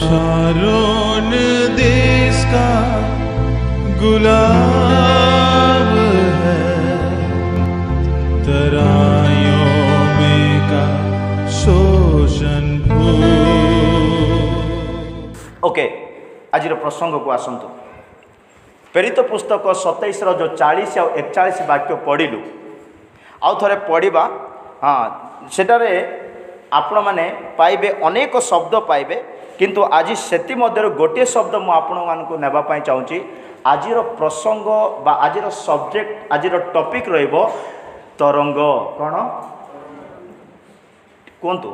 Sharon देश का गुलाब है, तराइयों में का शोषण ओके आज प्रसंग को आसतु प्रेरित पुस्तक 27 जो 40 और 41 वाक्य पढ़िलु आउ थे पढ़ा। हाँ सेटारे आपण मैंने पाइबे अनेक शब्द पाइबे किंतु आज सेति मध्य गोटे शब्द मु आपण मानकु नेबा पई चाहूची। आजिर प्रसंग बा आजिर सब्जेक्ट आजिर टॉपिक रहिबो तरंग। कौन कहतु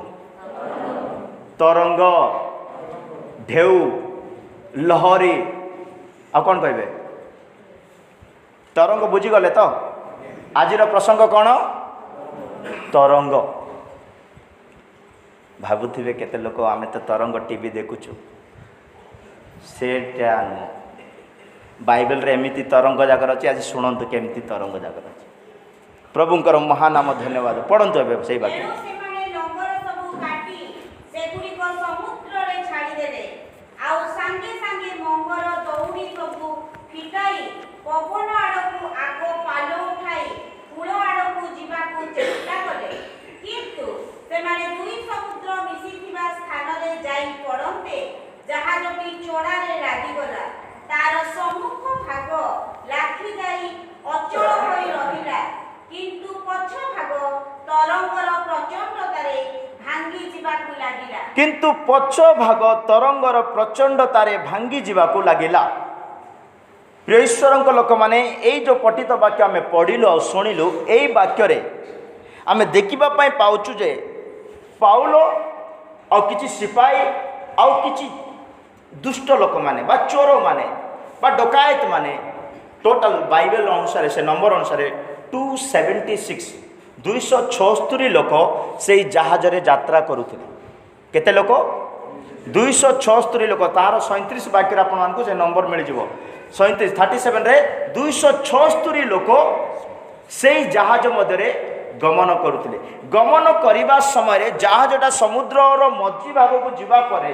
तरंग ढेउ लहरी आ कौन कहे तरंग बुझीगले तो आजिर प्रसंग कौन तरंग। भावुवे केते लोक आमे तो तरंग टीवी देखुचु सेटा नुह बाइबल रे एमिति तरंग जागर अच्छी। आज शुणु केमती तरंग जागर अच्छी। प्रभुंकर महानाम धन्यवाद। पढ़ंतु ए से बाकी पवन आड़कू आग पाल उठाई कूल आड़कू जीवाकू चेष्टा कले किंतु सेमाने दुई समुद्र मिसिथिबा स्थान रे जाई पड़न्ते जहाजटी चोड़ारे लागिगला तार सम्मुख भाग लाखी जाई अचल होई रहिला किंतु पछ भाग तरंगर प्रचंडतारे भांगी जीवाकू लागिला किंतु पछ भाग तरंगर प्रचंडतारे भांगी जीवाकू लागिला। प्रिय ईश्वर लोक मैंने यही जो पठित वाक्य आम पढ़िलु और शुणिलु यही वाक्य आम देखा पाचु जे पाउल और किसी सिपाही आउ किसी दुष्ट लोक माने बा चोर माने बा डकायत माने टोटाल बाइबल अनुसार से नंबर अनुसार 276 लोक से जहाज रे यात्रा करुथिले। केते लोक 276 लोक तार 37 वाक्य आपको से नंबर मिल जाव 37 रे 276 लोक से जहाज मध्य गमन करुथिले। गमन करने समय जहाजटा समुद्र मझी भाग को जीवा परे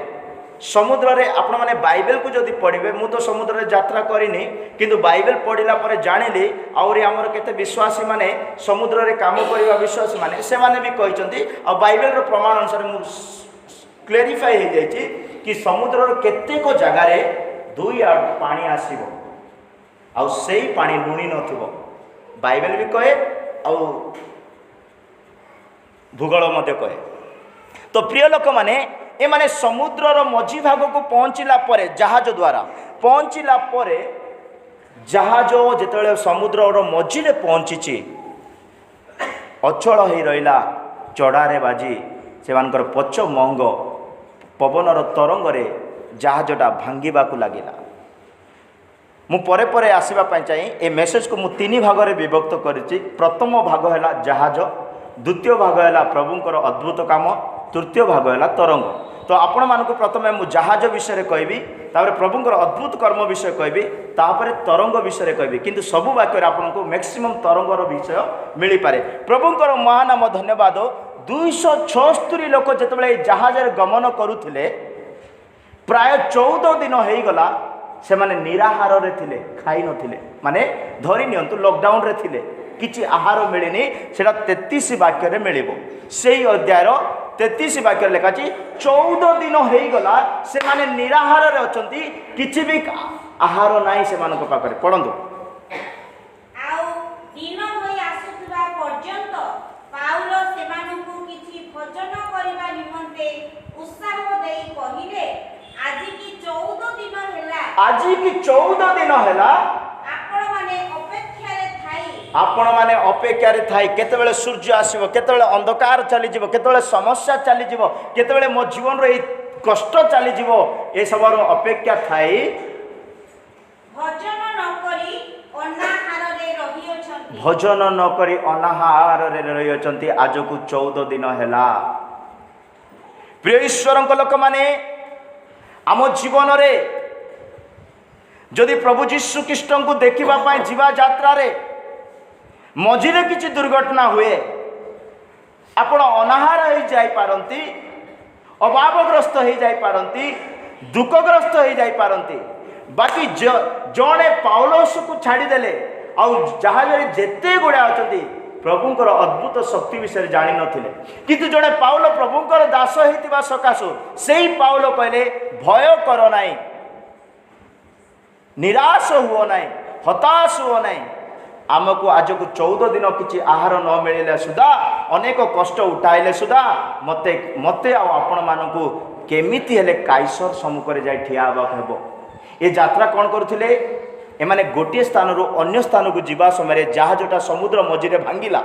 समुद्र रे आपण माने बाइबल को जदि पढ़िबे मु तो समुद्र रे यात्रा करिनी किंतु बाइबल पढ़िला परे जानिली आउरी हमर केते विश्वासी माने समुद्र रे काम करबा विश्वासी माने से माने भी कहिसंती आ बाइबल रो प्रमाण अनुसार मु क्लेरिफाई हो जाइछि कि समुद्र रो केतेको जगह रे दुई आड़ पानी आसीबो आ सेई पानी लुणी नथिबो बाइबल भी कहे आ भूगोल मध्य कहे। तो प्रिय लोक माने ए माने समुद्र रो मझी भाग को पहुँचला परे जहाज द्वारा पहुँचला परे जहाज जेतेबेले समुद्र रो मझी रे पहुँची अचल हो रहिला चढ़ारे बाजी सेमानकर पछ महंग पवनर तरंग रे जहाजटा भांगिबाकू लागिला। मु परे परे आसीबा पई चाहि ए मेसेज को मु तीन भाग रे विभक्त करिछि। प्रथम भाग हैला जहाज, द्वितीय भाग हैला प्रभुंकर अद्भुत काम, तृतीय भाग हैला तरंग। तो आपण मानकु प्रथमे मु जहाज विषय रे कहबी तापर प्रभुंकर अद्भुत कर्म विषय कहबी तापर तरंग विषय रे कहबी किंतु सबु वाक्य रे आपनको मैक्सिमम तरंगर विषय मिली पारे। प्रभुंकर महानाम धन्यवाद। 276 लोक जेतेबेले जहाज रे गमन करुथिले प्राय 14 दिन हो गला से माने निराहार रे थिले खाई नथिले माने धरि नियंतु लॉकडाउन रे थिले किछि आहार मिलिनी सेटा 33 वाक्य रे मिलिबो। सेही अध्याय 33 वाक्य लेखा छी 14 दिन हो गला से माने निराहार रे अछंती किछि भी आहार नाही से मानक पाखरे। पढंतु आउ दिन होई आसुतबा पर्यंत पाउल सेमानकु किछि भोजन करिबा निमंते उत्साह देई कहिले आज की 14 दिन हैला आपण माने अपेक्षा रे थाई केतेबेले सूर्य आसीबो केतेबेले अंधकार चली जिवो केतेबेले समस्या चली जिवो केतेबेले मो जीवन रे कष्ट चली जिवो ए सबरो अपेक्षा थाई भोजन न करी अनाहार रे रहियोछंती आज को 14 दिन हैला। प्रिय ईश्वरक लोक माने आम जीवन रे जदि प्रभु जीशु ख्रीष्ट को देखा जीवा यात्रा रे मझिरे किसी दुर्घटना हुए आपण अनाहार हो जाई पारंती अभावग्रस्त हो जाई पारंती दुखग्रस्त हो जाई पारती। बाकी जड़े पौलुस को छाड़ीदेले जहाज जेते गुड़ा अच्छा प्रभुंकर अद्भुत शक्ति विषय जानी नथिले, किंतु जड़े पाउल प्रभुंकर दास होइतिबा सकाशु सेई पाउल कहले भय कर नाई, निराश हुओ नाई, हताश हुओ नाई। आमको आज को 14 दिन किसी आहार न मिले सुधा अनेक कष्ट उठाइले सुधा मते मते आपण मानकु केमिति हेले काइसर सम्मुखरे जाय ठिया हेबाक हेबो। ए यात्रा कौन करुथिले एमाने गोटे स्थान रु अन्य स्थान को जीवा समय जहाजटा समुद्र मझिरे भांगिला,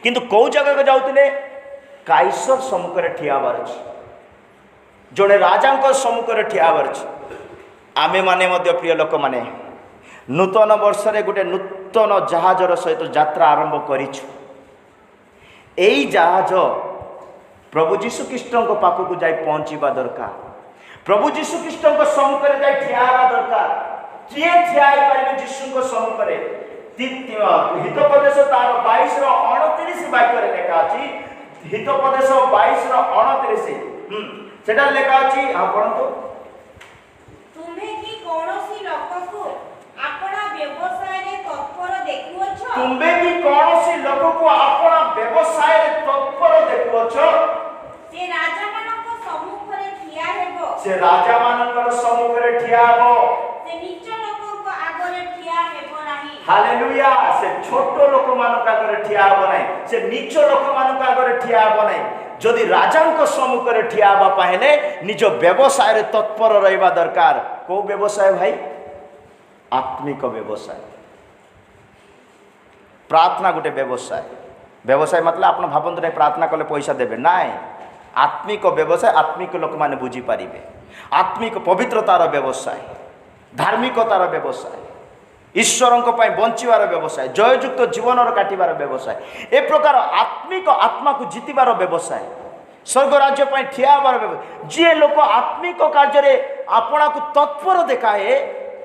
किंतु कौ जगह को जाउतिले काइसर सम्मुखरे ठिया हेबार अछि, जड़े राजा सम्मुखरे ठिया हेबार अछि। आमे माने मध्य प्रिय लोक माने नूतन वर्ष रे गोटे नूतन जहाजर सहित यात्रा आरंभ करिछु। एई जहाज प्रभु जीशु ख्रीष्टଙ୍କ पाखକୁ ଯାଇ ପହଞ୍ଚିବା ଦରକାର। प्रभु जीशु ख्रीष्टଙ୍କ ସମ୍ମୁଖରେ ଯାଇ ଠିଆ ହେବା ଦରକାର। କିଏ ଠିଆ ହେଇପାରିବେ ଯୀଶୁଙ୍କ ସମ୍ମୁଖରେ? ହିତୋପଦେଶ ତାର 22 ର 29 ବାକ୍ୟରେ ଲେଖା ଅଛି। ହିତୋପଦେଶ 22 ର 29 ସେଟା ଲେଖା ଅଛି। ଆପଣଙ୍କୁ ତୁମେ କି କୌଣସି ଲୋକକୁ अपना व्यवसाय रे तत्पर देखुअछ? तुमे भी कौनसी लोक को अपना व्यवसाय रे तत्पर देखुअछ? से राजा मानक सम्मुख रे ठिया हेबो, से राजा मानकर सम्मुख रे ठिया हेबो, से नीच लोक को आगरे ठिया हेबो नाही। हालेलुया। से छोट लोक मानक आगरे ठिया हेबो नाही, से नीच लोक मानक आगरे ठिया हेबो नाही। जदि राजांक सम्मुख रे ठिया हेबा पहले निज व्यवसाय रे तत्पर रहबा दरकार। को व्यवसाय भाई? आत्मिक व्यवसाय। प्रार्थना गोटे व्यवसाय। व्यवसाय मतलब आप भावत नहीं प्रार्थना कले पैसा देवे ना। आत्मिक व्यवसाय आत्मिक लोक माने बुझी पारिबे। आत्मिक पवित्रतार व्यवसाय, धार्मिकतार व्यवसाय, ईश्वरंक पई बंचिवार व्यवसाय, जययुक्त जीवन काटिबार व्यवसाय, ए प्रकार आत्मिक आत्मा को जीतिबार व्यवसाय, स्वर्ग राज्य पई ठिया होबार व्यवसाय। जे लोक आत्मिक कार्य रे आपना को तत्पर देखाए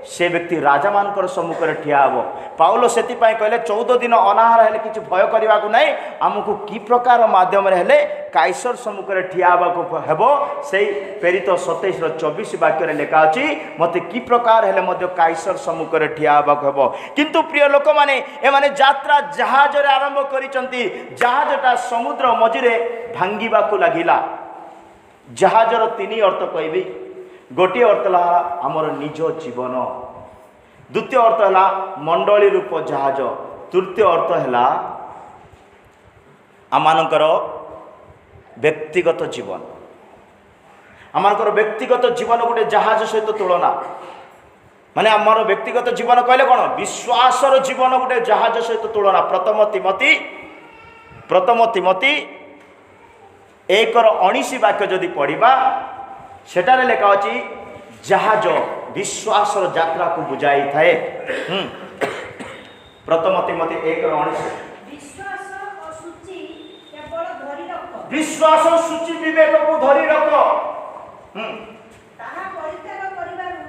से व्यक्ति राजा मानकर सम्मुख में ठिया हेबो। पाउल से कहले 14 दिन अनाहार हेले किछि भय करबा को नहीं, आमको की प्रकार माध्यम रे हेले काइसर सम्मुख में ठिया हेबा हेबो। सेई प्रेरित 27 रो 24 वाक्य रे लेखा अछि, मते की प्रकार हेले मध्य काइसर सम्मुख में ठिया हेबा हेबो। किंतु प्रिय लोक माने ए माने यात्रा जहाज रे आरंभ करिसंती। जहाजटा समुद्र मझिरे भांगिबा को लागिला। जहाजर 3 अर्थ कहबी। गोटे अर्थ है आमर निज जीवन, द्वितीय अर्थ है मंडली रूप जहाज, तृतीय अर्थ है आमानकर व्यक्तिगत जीवन। आमानकर व्यक्तिगत जीवन गोटे जहाज सहित तुलना माने आमर व्यक्तिगत जीवन कहले कौन? विश्वासर जीवन गोटे जहाज सहित तुलना। प्रथम तिमोथी 1:19 वाक्य जदि पढ़ा सेटारे लेखा अछि जहाज विश्वास यात्रा को बुझाई थाए। प्रथम तिमोथी 1:19 विश्वास सूची विवेक को धरी रख। ताहा परित्याग करिबारु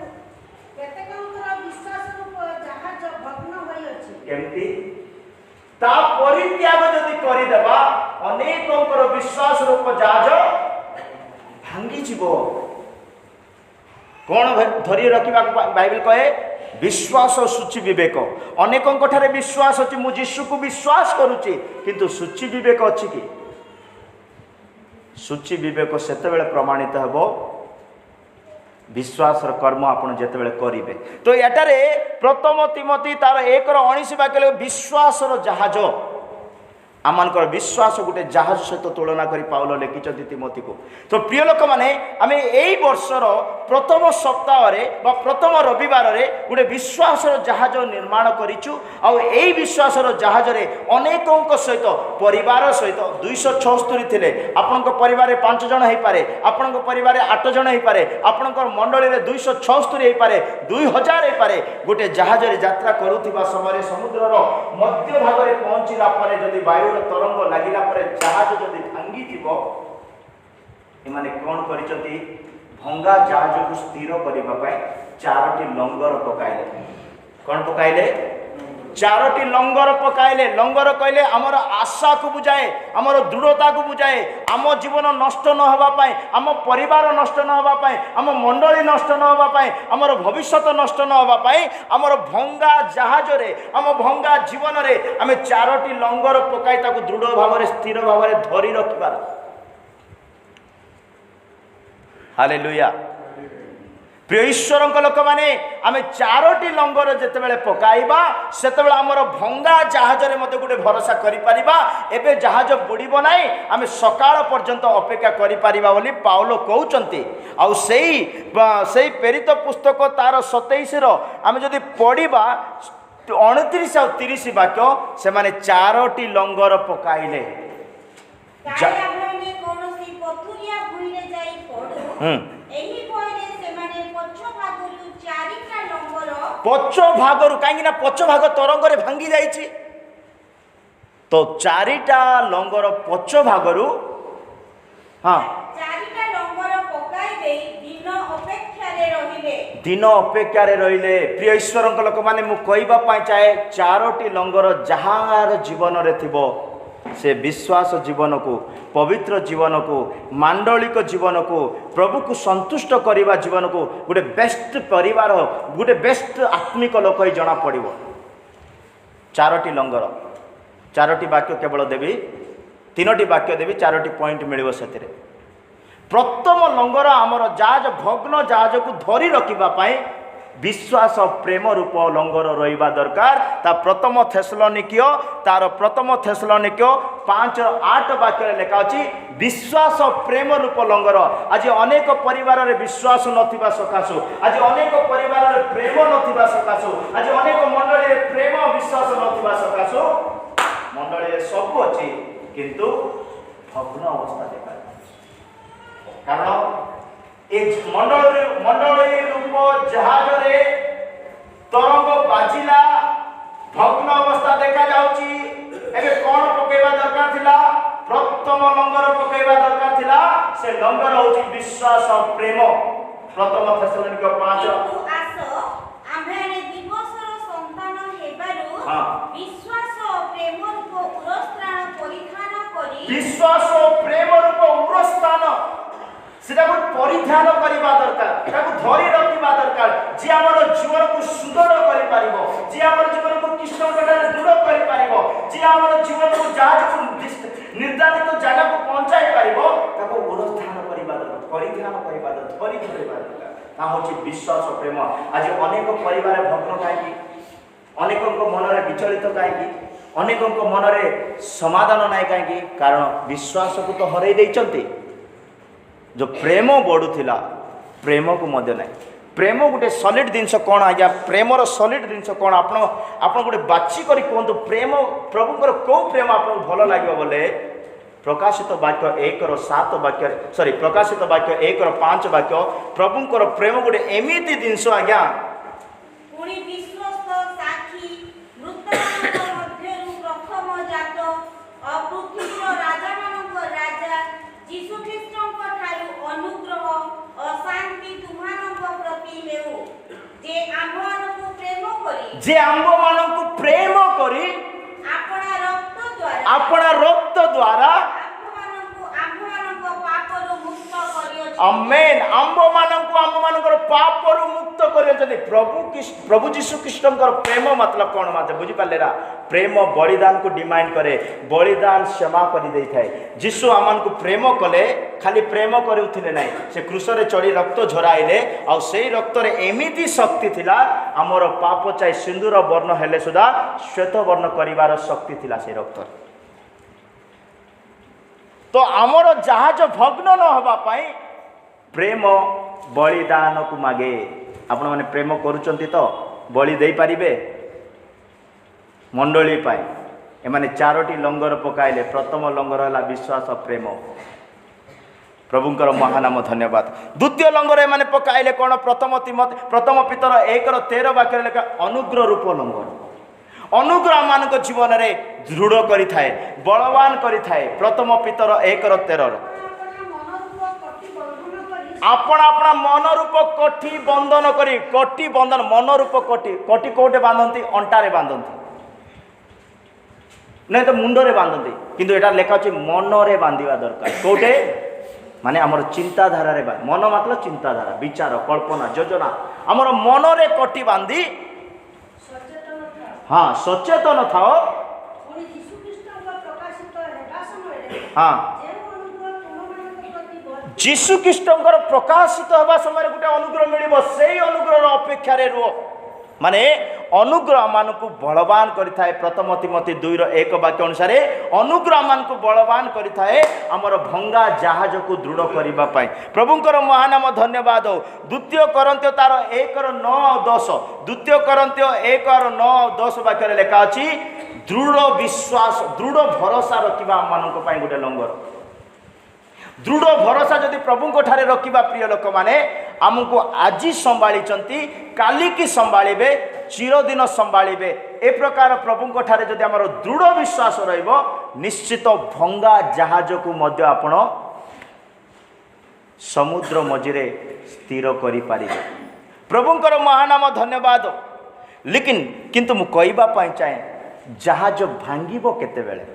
केतेकंकर विश्वास रूप जहाज भग्न होई अछि। केमती ता परित्याग जदि करि देबा अनेकंकर विश्वास रूप जहाज भांगी जीवो। कौन धरी रखा बाइबल कहे? विश्वास सूची विवेक। अनेकों ठारे विश्वास अच्छी, मु जीशु को विश्वास करुच्ची, किंतु सूची विवेक अच्छी कि? सूची विवेक सेतेबेले प्रमाणित हेबो विश्वास कर्म आपन जेतेबेले करिवे। तो एटारे प्रथम तिमोथी तार 1:19 वाक्य विश्वास जहाज आमनकर विश्वास गोटे जहाज सहित तुलना करी पाउल लिखिं तिमोथी को। तो प्रिय लोक माने आमे एई वर्षर प्रथम सप्ताह रे बा प्रथम रविवार रे गोटे विश्वास जहाज निर्माण करिछु। आ एई विश्वास जहाज रे अनेकों सहित परिवार सहित 276 थिले। आपनक परिवार रे 5 जण हेई पारे, आपनक परिवार रे 8 जण हेई पारे, आपनक मंडली रे 276 हेई पारे, 2000 हेई पारे। गोटे जहाज रे यात्रा करूथिबा समय समुद्रर मध्य भाग रे पहुंचिला परे जदि वायु तरंग लगिला परे जहाज जदि भांगी जीवो, एमाने कोन करिसंती? भंगा जहाज को स्थिर करबा पय 4टी लंगर पकाइले। कोन पकाइले? चारोटी लंगर पकाइले लंगर कहले आमर आशा को बुझाए आमर दृढ़ता को बुझाए आम जीवन नष्ट न होगा पाए आम परिवार नष्ट न होगा पाए आम मंडली नष्ट न होगा पाए आमर भविष्यत नष्ट न होगा पाए आमर भंगा जहाज रे आम भंगा जीवन रे आम चारोटी लंगर पकाई ताको दृढ़ भाव में स्थिर भाव में धरी रखिबार हालेलुया प्रिय ईश्वर लोक मैंने आम चारोटी लंगर जितेबाला पकाइबा से आमर भंगा जहाज में मत गोटे भरोसा करें जहाज बुड़ब ना आम सकाल पर्यंत अपेक्षा करें पाउल कहते आई प्रेरित पुस्तक तार 27 आम जदि पढ़ा 29 और 30 वाक्य से माने चारोटी लंगर पकाइले पछ भागरू कहीं पछ भाग तरंग रे भांगी जाइए तो चारिटा लंगर पछ भागरू हाँ दिन अपेक्षा रहिले प्रिय ईश्वर लोक मैंने मुझे चाहे चारोटी लंगर जहार जीवन रे थिबो से विश्वास जीवन को पवित्र जीवन को मांडलिक जीवन को प्रभु को संतुष्ट करने जीवन को गोटे बेस्ट परिवार गोटे बेस्ट आत्मिक लोक ही जना पड़ चारोटी लंगर चारोटी वाक्य केवल देवी 3टी वाक्य देवी 4टी पॉइंट मिल से प्रथम लंगर आमर जहाज भग्न जहाज को धरी रखापी विश्वास प्रेम रूप लंगर रहा दरकार ता प्रथम थेसलोनिकियो तार प्रथम थेसलोनिकियो 5:8 वाक्य लेखा अच्छी विश्वास प्रेम रूप लंगर आज अनेक परिवार रे विश्वास नथिबा सकाशु आज अनेक परिवार रे प्रेम नथिबा सकाशु आज अनेक मंडली रे प्रेम विश्वास नथिबा सकाशु मंडली रे सब अछि किंतु भग्न अवस्था देखा कारण मंडली रूप जहाज रे तरंग बाजिला भग्न अवस्था देखा जाउची एबे कोन पकेबा दरकार थिला प्रथम लंगर पकेबा दरकार थिला से लंगर होची विश्वास और प्रेम प्रथम थेसलोनिक 5 आसो आम्हे दिवसर संतान हेबारु विश्वास और प्रेम रूप उरस्त्राण परिधान करी विश्वास और प्रेम रूप उरस्त्राण सेटा को परिधान करबा दरकार ताको धरी रखिबा दरकार जे हमर जीवन को सुदृढ़ करि पारिबो जे हमर जीवन को कृष्ण कटार दृढ़ करि पारिबो जे हमर जीवन को जहाज को निर्धारित जगह को पहुंचाई पारिबो ताको उरस्थान करबा दरकार परिधान करबा दरकार धरी करबा दरकार ता होची विश्वास और प्रेम आज अनेक परिवार भग्न काई अनेकक मन रे विचलित काई अनेकक मन रे समाधान नाई काई कारण विश्वास को तो हरै दैचंती जो प्रेम बढ़ुला प्रेम को मध्य ना प्रेम गोटे सॉलिड जिनस कौन आज्ञा प्रेमर सॉलिड जिनस कौन आप गोटे बाछी कर कहतु प्रेम प्रभुंर कौ प्रेम आपको भल लगे बोले प्रकाशित वाक्य 1:7 वाक्य सॉरी प्रकाशित वाक्य 1:5 वाक्य प्रभुंर प्रेम गोटे एमती जिनस आज्ञा जे आंब मान को प्रेम करी अपना रक्त द्वारा आमेन आंब मान पाप मुक्त कर प्रभु जीशु कृष्ण प्रेम मतलब कौन मत बुझी पारे प्रेम बलिदान को डिमांड करे बलिदान क्षमा कर दे थाए जीशु आम को प्रेम कले खाली प्रेम करुले ना से क्रूस रे चढ़ी रक्त झराइले आ से रक्त रे एमिति शक्ति थिला आमर पाप चाहे सिंदूर वर्ण हेले सुधा श्वेत वर्ण करिवार शक्ति थिला से रक्त तो आमर जहाज भग्न न होबा पाई प्रेम बलिदान को मागे आपण माने प्रेम करूचंती तो बलि दे पारिबे मंडली पाए एमाने 4टी लंगर पकाइले प्रथम लंगर हला विश्वास और प्रेम प्रभुंकर महानाम धन्यवाद द्वितीय लंगर एमाने पकाइले कौन प्रथम पितर 1:13 वाक्य लेखा अनुग्रह रूप लंगर अनुग्रह मान जीवन में दृढ़ करि थाए बलवान करि थाए प्रथम पितर 1:13 अपना अपना मन रूप कठी बंधन करी कटी बंधन मन रूप कटी कटी कोटे बांधती अंटारे बांधती नहीं तो मुंडरे बांधती किंतु एटा लेखा अच्छे मनरे बांधिबा दरकार कोटे माने आमर चिंताधारा रे मन मतलब चिंताधारा विचार कल्पना योजना आमर मनरे कटी बांधी हाँ सचेतन थाओ हाँ जीशु ख्रीष्टंकर प्रकाशित होगा समय गोटे अनुग्रह मिल से अनुग्रह अपेक्षा रुह माने अनुग्रह मान को बलवान करिथाए प्रथम तिमोथी 2:1 वाक्य अनुसार अनुग्रह मान को बलवान करिथाए हमर भंगा जहाज को दृढ़ करिबा पाई प्रभुंकर महानाम धन्यवाद हो। द्वितीय करंत्य तार 1:9-10 द्वितीय करंत्य 1:9-10 वाक्य लेखा अछि दृढ़ विश्वास दृढ़ भरोसा रखिबा मानक पाई गोटे लंगर दृढ़ भरोसा जदि प्रभु को ठारे रखिबा प्रिय लोक माने आमको आज संभाली काली की संभाळिबे चिरदिन संभाळिबे ए प्रकार प्रभु को ठारे जदि हमर दृढ़ विश्वास रहिबो निश्चित भंगा जहाज को मध्य आपण समुद्र मझिरे स्थिर करि पारिबे प्रभुंकर महानाम धन्यवाद। लेकिन किंतु मु कहबा पई चाहे जहाज भांगिबो केते बेले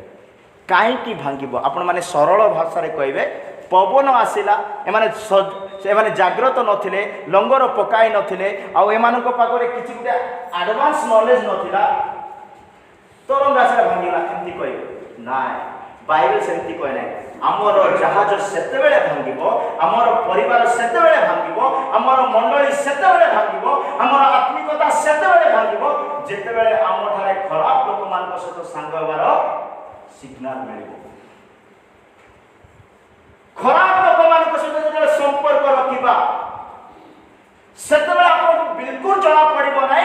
काईकी भांगिबो आपण माने सरल भाषा रे कहबे पवन आसिला एमाने जाग्रत नथिले लंगर पकाई नथिले आउ एमानको पाखरे किछि गुटे एडवांस नॉलेज नथिला तरंग आसिला भांगिला एंती कहबे नाय बाइबल सेंती कहे नै हमर जहाज सेते बेले भांगिबो हमर परिवार सेते बेले भांगिबो हमर मंडली सेते बेले भांगिबो हमर आत्मिकता सेते बेले भांगिबो जेते बेले हमर ठारे खराब लोक मानक सहित संग हेबार सिग्नल मिलिबो खराब लोक मानक सहित जब संपर्क रखिबा सेते बेले आपको बिल्कुल जଣା पड़िबो नै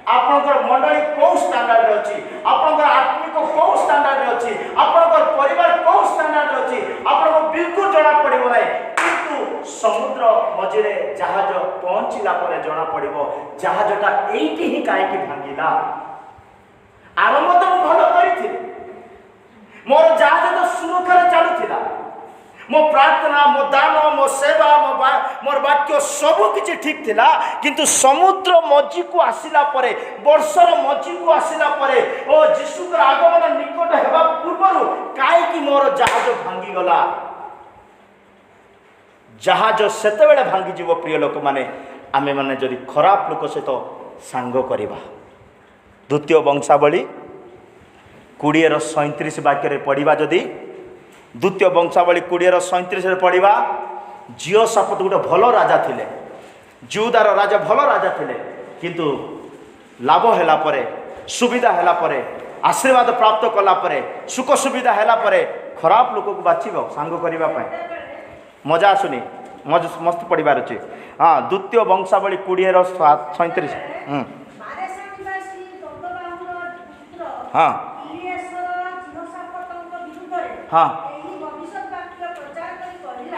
आपनकर मंडली को स्टैंडर्ड रे अछि आपनकर आत्मिक को स्टैंडर्ड रे अछि आपनकर परिवार को स्टैंडर्ड रे अछि आपनको बिल्कुल जଣା पड़िबो नै किंतु समुद्र मझिरे जहाज पहुंचिला परे जଣା पड़िबो जहाजटा एइटी ही काहे कि भांगिला आरंभ तो भलो करिथि मोर जहाज तो सुरक्षा रे चालुथिला मो प्रार्थना मो दान मो सेवा मोर वाक्य सब किछि ठीक थिला किंतु समुद्र मझी को आसिला परे वर्षर मझी को आसिला परे ओ यीशुकर आगमन निकट हेबा पूर्वरु काहे कि मोर जहाज भांगी गला जहाज सेते बेले भांगी जीव प्रिय लोक माने आमे माने जदि खराब लोक सहित सांग करिबा द्वितीय वंशावली 20:37 वाक्य रे पढ़िबा जदि द्वितीय वंशावली 20:37 रे पढ़िबा जियो सापत गोटे भल राजा थिले जुदार राजा भल राजा थिले किंतु लाभ हैला परे सुविधा हैला परे आशीर्वाद प्राप्त कला परे सुख सुविधा हैला परे खराब लोक को बाछिबो सांग करिबा पय मजा आसुनी मस्त पढ़िबार अछि। हाँ द्वितीय वंशावली 20:37 हाँ हाँ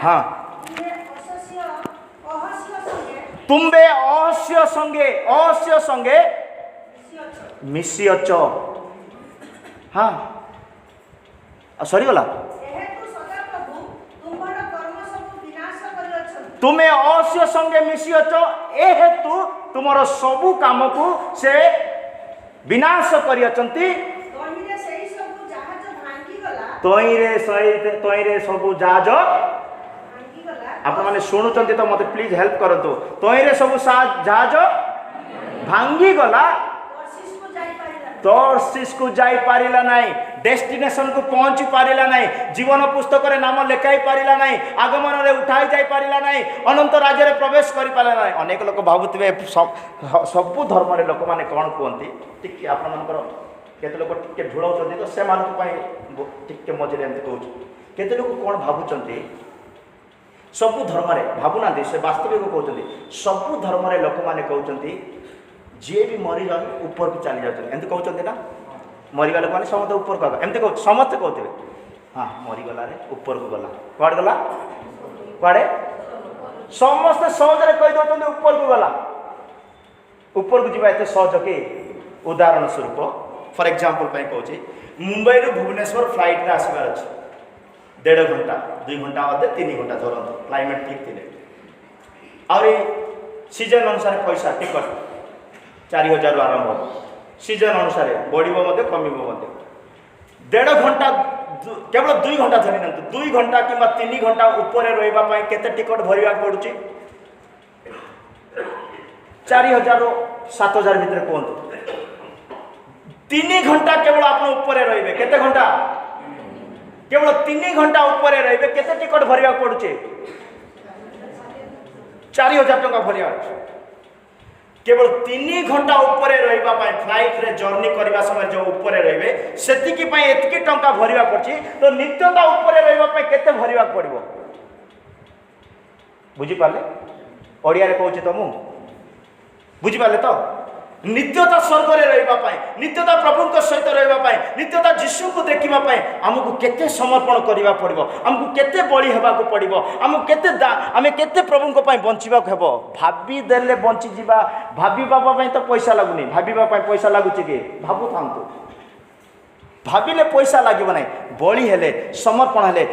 हाँ तुम्बे अहस्य संगे मिसियच हाँ सरी गला तुम्हें अहस्य संगे मिसियच ए हेतु तुमर सबु काम को से विनाश करियचंती तोइरे सबु जहाज आपण माने शुणुचंती तो मते प्लीज हेल्प करंतु तोइरे सबु जहाज भांगी गला तर्शीश को जाई पारिला नाही डेस्टिनेशन को पहुंची पारिला नाही जीवन पुस्तक रे नाम लेखाई पारिला नाही आगमन रे उठाई जाई पारिला नाही अनंत राज्य रे प्रवेश करि पारिला नाही। अनेक लोक भाबुतबे सब धर्म रे लोक माने कोन कोंती ठीक आपण मानकर केते लोक टिके ढुळौचंती तो से मानक पई टिके मजरे एंत कहउछ केते लोक कोन भाबुचंती सब धर्म रे भाबुना दे से वास्तविक कहउचंती सब धर्म रे लोक माने कहउचंती जे भी मरी जान ऊपर को चली जाउचंती एंत कहउचंती ना मरी गले माने समस्त ऊपर का एंत कहउ समस्त कहउतबे हां मरी गला रे ऊपर को गला क्वाड गला क्वाडे समस्त सहज रे कहि दउचंती ऊपर को गला ऊपर को जिबा एते सहज के उदाहरण स्वरूप फॉर एग्जांपल पे कहउची मुंबई रो भुवनेश्वर फ्लाइट रे आसबार अछि 1.5 घंटा 2 घंटा अदे 3 घंटा धरन क्लाइमेट ठीक थिले और सीजन अनुसार पैसा टिकट 4000 आरंभ सीजन अनुसार बढ़िबो मते कमिबो मते 1.5 घंटा केवल 2 घंटा धरी ना 2 घंटा कि 3 घंटा ऊपर रहा केते टिकट भरवा पड़ुची 4,000 ରୁ 7,000 भितर कहतु 3 घंटा केवल आप ऊपर रे केते घंटा केवल 3 घंटा ऊपर रे केते टिकट भरवा पड़ुचे 4,000 टका भरवा केवल 3 घंटा ऊपर रहा फ्लाइट रे जर्नी करने समय जो ऊपर रे से एतिकी टंका भरवा पड़ी तो नित्यता ऊपर रहा केते भरवा पड़ो बुझीपारे ओडिया रे कहूँ तो मुझे बुझीपारे तो नित्यता स्वर्ग रे रहा नित्यता प्रभु सहित रहा नित्यता जीशु को देखापी आमको केते समर्पण करने पड़ो आमको केते बलि होगाक पड़ो आमको केते आम केते प्रभु बंचवा हे भावीदे बंचीजा भावाई तो पैसा लगुनि भावाई पैसा लगुच कि भावु था भाविले पैसा लगे ना बलि हेले समर्पण हेले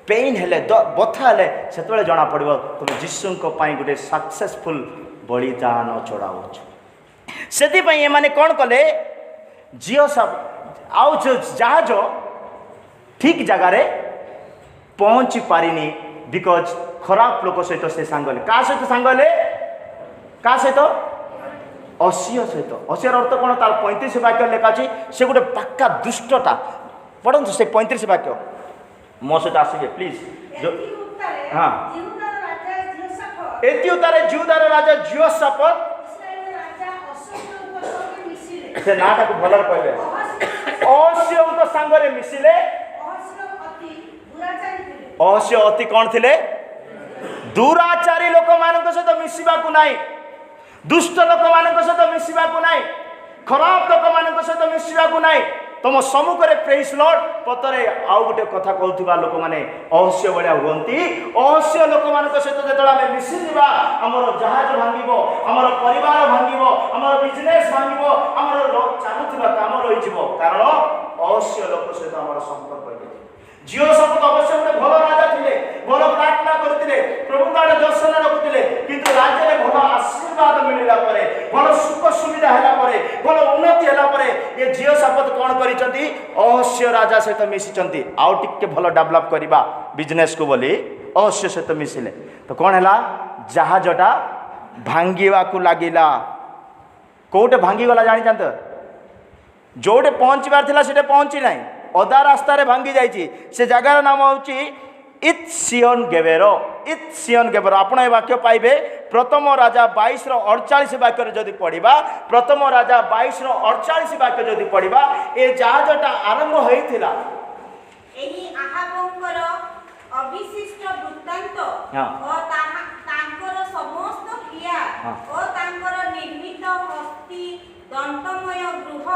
पेन हेले बथा हेले से जना पड़ो तुम जीशु गोटे सक्सेसफुल बलिदान चढ़ाऊ से मैंने कौन कले झील सब आउ जहाज ठीक जगार पहुँची पारिनी बिकज खराब लोक सहित से सांगले क्या सहित सांगले क्या सहित असीय सहित असीयर अर्थ कौन तार 35 वाक्य लेखा अच्छी से गोटे पक्का दुष्टता पढ़ु से 35 वाक्य मो सहित आसिए प्लीज जो हाँ एति उतारे जिहुदार राजा जिहोशाफात से नाटा को भलर कहले अहस्य सांगरे मिसिले अहस्य अति कौन थिले दुराचारी लोक मान सहित मिसवा को नाई दुष्ट लोक मान सहित मिसवा को नाई खराब लोक मान सहित मिसवा को नाई तुम सम्मुखें प्रेज लॉर्ड पतरे आउ गोटे कथा कहूथबा लोक माने अहस्य भाया हुंती अहस्य लोक मान सहित जो आम मिशिजा आमर जहाज भांगो आमर परिवार भांगो आमर बिजनेस भांगो आमर चलुवा काम रही कारण अहस्य लोक सहित आम संपर्क जिहोशाफात अवश्य गोटे भल राजा थे भल प्रार्थना करते प्रभु आड़े दर्शन रखुते किंतु राज्य में भल आशीर्वाद मिलला भल सुख सुविधा है भल उन्नति है ये जिहोशाफात कौन करिसंती अहस्य राजा सहित मिशिचंती आउ टिके भल डेवलप करवा बिजनेस को बोली अहस्य सहित मिसिले तो कौन है जहाजटा भांगा लगिला कौटे भांगीगला जानी जोटे पहुँचबार था से पहुँची ना अधा रास्तार भांगी जाइए से जगार नाम हूँ इत्सियोन गेबेर आपण ए वाक्य पाइबे प्रथम राजा 22:48 वाक्य जदि पढ़ा प्रथम राजा 22:48 वाक्य जदि पढ़ा ए जहाजटा आरंभ होइथिला एही आहाबंकर अविशिष्ट वृत्तांत और तांकर समस्त क्रिया और तांकर निर्मित हस्ती दंतमय गृह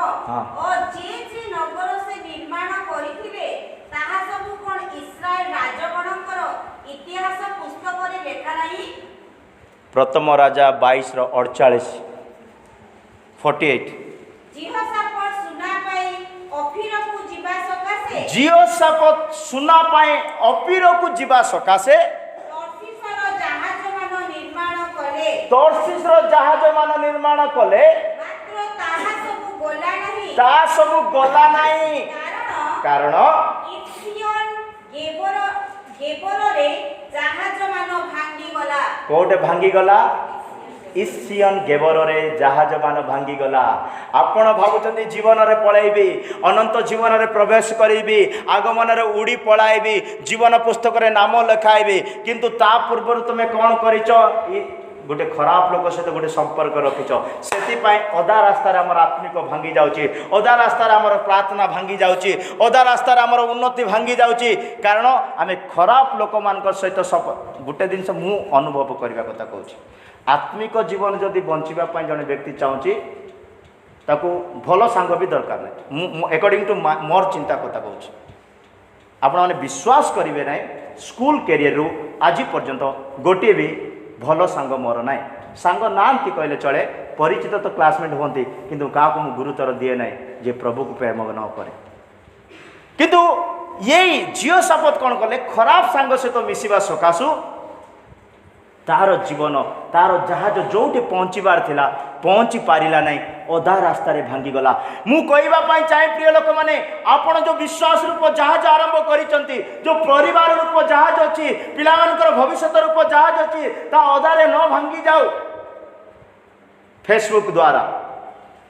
और जे नगर से निर्माण करिथिले ताहा सब कोन इस्राएल राजगणकर इतिहास पुस्तक रे लेखा नाही प्रथम राजा 22:48 48 जिहोशाफात सुना पाई अफीर को जीवा सकासे जिहोशाफात सुना पाए अफीर को जीवा सकासे तर्शीसर जहाज मान निर्माण कले तर्शीसर जहाज मान निर्माण कले मात्र ताहा सब गोला नाही ता सब गला नाही कारण इत्सियोन गेबर रे जहाज मान भांगी गला कोटे भांगी गला इस्सियन गेबर रे जहाज मान भांगी गला आपण भावुचंदी जीवन रे पळाइबी अनंत जीवन रे प्रवेश करिबी आगमन रे उड़ी पळाइबी जीवन पुस्तक रे नाम लिखाइबी किंतु ता पूर्व तुमे कोन करिचो गोटे खराब लोक सहित गोटे संपर्क रखिच से अधा रास्तार आम आत्मिक भांगी जाऊँगी अधा रास्तार आम प्रार्थना भांगी जाऊँगी अधा रास्तार आम उन्नति भांगी जाऊँगी कारण आम खराब लोक मान सहित गोटे जिनस मु अनुभव करने कथा कहूँ आत्मिक जीवन जदि बंचापी जड़े व्यक्ति चाहूँगी ताकू भल सांग भी दरकार नहीं अकॉर्डिंग टू मोर चिंता कथा कहूँ आपण मैंने विश्वास करेंगे ना स्कूल कैरियर रु आज पर्यंत गोटे भी भल सांग मोर ना सांग नांती कहले चले परिचित तो क्लासमेट होती किंतु क्या मुझे गुरुतर दिए ना जे प्रभु को प्रेम न करे किंतु यही जिहोशाफात कौन कले खराब सांग सहित मिसिबा सकाशु तार जीवन तार जहाज जोटी पहुँचबार थिला पहुँची पारिला नहीं अधा रास्तार भांगीगला। मु कहवाई चाहे प्रिय लोक मैंने आपण जो विश्वास रूप जहाज आरंभ करिसंती जो परिवार रूप जहाज अच्छी पिलामानकर भविष्य रूप जहाज अच्छी ता अधारे न भांगी जाऊ। फेसबुक द्वारा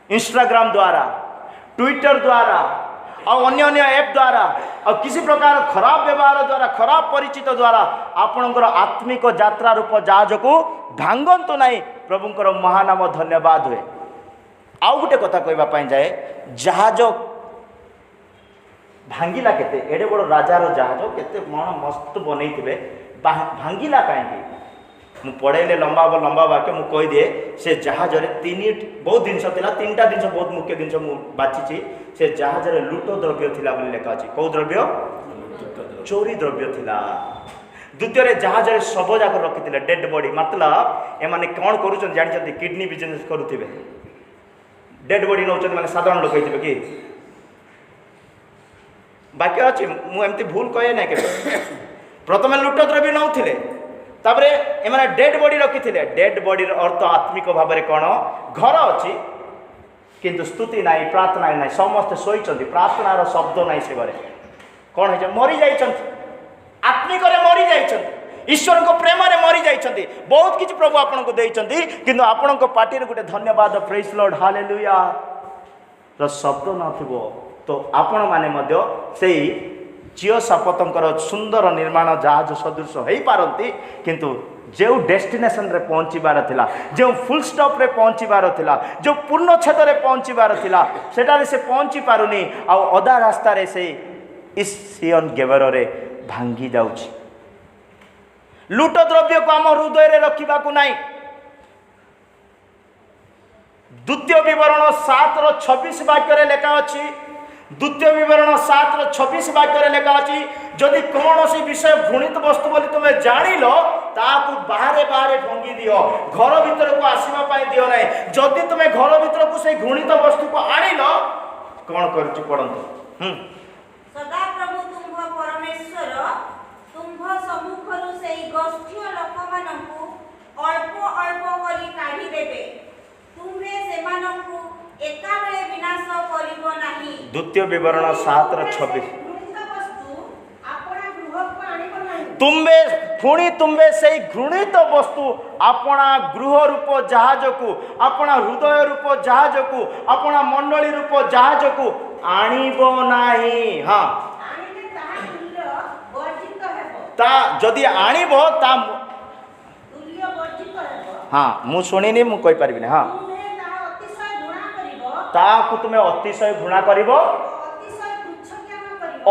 इंस्टाग्राम द्वारा ट्विटर द्वारा और अन्य अन्य ऐप द्वारा और किसी प्रकार खराब व्यवहार द्वारा खराब परिचित द्वारा आपणकर आत्मिक यात्रा रूप जहाज को भांगतु नहीं। प्रभुंकर महानाम धन्यवाद हुए। आउ गोटे कथा कहवाई जाए जहाज भांगिला केते एडे बड़ राजार जहाज केते मन मस्त बनई थे भांगिला कहीं मु पढ़ेले लंबा लंबा वाक्य मु कही दिए से जहाज बहुत जिनस था तीन टा जिनस बहुत मुख्य जिनस मु बाछी से जहाज लुट द्रव्य थिला बोली लेखा अछि। कौ द्रव्य? चोरी द्रव्य थिला। द्वितीय जहाज शब जाक रखी डेड बॉडी मतलब एमाने कौन करूछन जानछथि किडनी बिजनेस करुथिबे डेड बॉडी नौछन माने साधारण लोक होइथिबे कि बाकी अछि मु एमती भूल कहे ना के प्रथम लुट द्रव्य नौथिले तापरे एमाने डेड बॉडी रखिथिले। डेड बॉडी अर्थ आत्मिक भाव में कौन घर अच्छी किंतु स्तुति नाई प्रार्थना नाई समस्ते शोइछन्ति प्रार्थनार शब्द नाई से घरे कौन है मरी जाइछन्ति आत्मिक मरी जाइछन्ति ईश्वर को प्रेम रे मरी जाइछन्ति बहुत किछि प्रभु आपन को देइछन्ति किंतु आपन को पार्टी रे गुटे धन्यवाद प्रेज लॉर्ड हालेलुया र शब्द नथिबो तो आपण माने मध्य सेही जिओ सापतंकर सुंदर निर्माण जहाज सदृश हो पारती किंतु जो डेस्टिनेशन रे पहुँचबार थिला जो फुल स्टॉप रे पहुँचबार थिला जो पूर्ण छेद रे पहुँचबार थिला सेटारे से पहुँची पारुनी आ अधा रास्ता रे से इस सियन गेबर रे भांगी जाउछि। लुट द्रव्य को आम हृदय रे रखिबा को नाही। द्वितीय विवरण 7:26 वाक्य रे लेखा अछि। द्वितीय विवरण 7:26 वाक्य लेखा अच्छी जदि कौन सी विषय घृणित वस्तु बोली तुम्हें जानिल ताकू बाहरे बाहरे भंगी दियो घर भीतर को आसवाई दियो ना। जदि तुम्हें घर भीतर को से घृणित वस्तु को आनिल कौन कर पढ़ंतु सदा प्रभु तुम्भ परमेश्वर तुम्भ सम्मुखरु सेई गोष्ठीय लोकमानंकु अल्प अल्प करी काढी देबे तुम्हे सेमानंकु एका बेले विनाश करिबो नाही। द्वितीय विवरण 7:26 तुम्बे पुणी तुम्बे से घृणित वस्तु अपना गृह रूप जहाज को अपना हृदय रूप जहाज को अपना मंडली रूप जहाज को आनिबो नाही। हाँ ता जदि आनिबो ता हाँ मु सुनिनी मु कहि परबिनी। हाँ ताकू तुम्हें अतिशय घृणा करिबो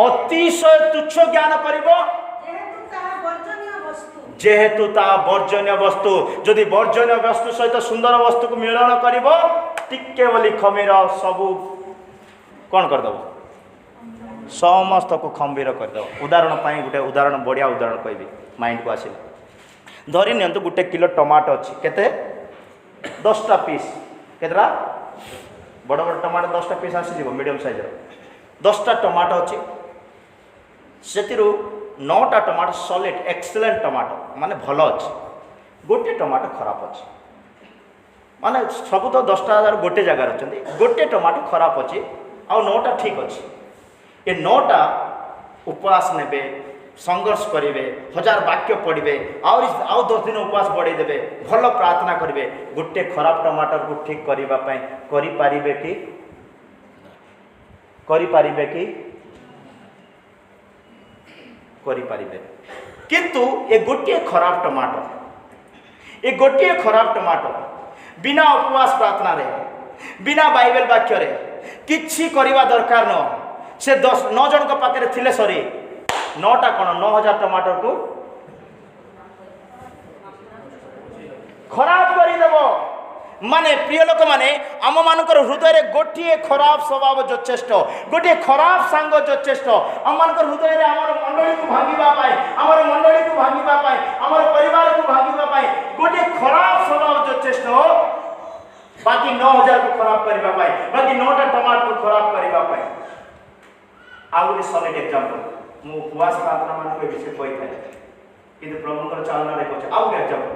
अतिशय तुच्छ ज्ञान करिबो जेहेतु ता वर्जन्य वस्तु जदि वर्जन्य वस्तु सहित सुंदर वस्तु को मिलन करिबो टिके बोली खमीर सबू कौन करदेव समस्त को खंबीर करदेव। उदाहरण पाई गोटे उदाहरण बढ़िया उदाहरण कहबी माइंड को आसिल धरी नियंतु गोटे किलो टमाटो अच्छी केते 10टा पीस केतरा बड़ बड़ टमाटो 10टा पीस आसीज मीडियम साइज 10टा टमाटो अच्छी से 9टा टमाटो सॉलिड एक्सीलेंट टमाटो माने भल अच्छी गोटे टमाटो खराब अच्छी माने सब तो 10टा गोटे जगार अच्छा गोटे टमाटो खराब अच्छी आ 9टा ठीक अच्छी ये 9टा उपवास नेबे संघर्ष करेंगे 1000 वाक्य पढ़े आउ 10 दिन उपवास बढ़ेदेवे भल प्रार्थना करेंगे गोटे खराब टमाटर को ठीक करने करिपारिबे कि करिपारिबे किंतु ये गोटे खराब टमाटर बिना उपवास प्रार्थना रे बिना बाइबल वाक्य रे किछि करिवा दरकार न से 9 जन को पाखे थिले सरी 9टा कौन 9000 टमाटर को खराब करदेव माने प्रिय लोक माने आम मानकर हृदय गोटे खराब स्वभाव यथेष्ट गोटे खराब सांग यथेष्ट आम मानकर हृदय आम मंडली को भांगापी आम मंडली को भांगापी आम परिवार को भांगापी गोटे खराब स्वभाव यथेष्ट बाकी 9000 को खराब करने बाकी 9टा टमाटर को खराब करने आउ गोटे सॉलिड एग्जांपल मु उपवास प्रार्थना मान विषय कही था कि प्रभुंकर चालना रे कहूँ आउ गोटे एग्जांपल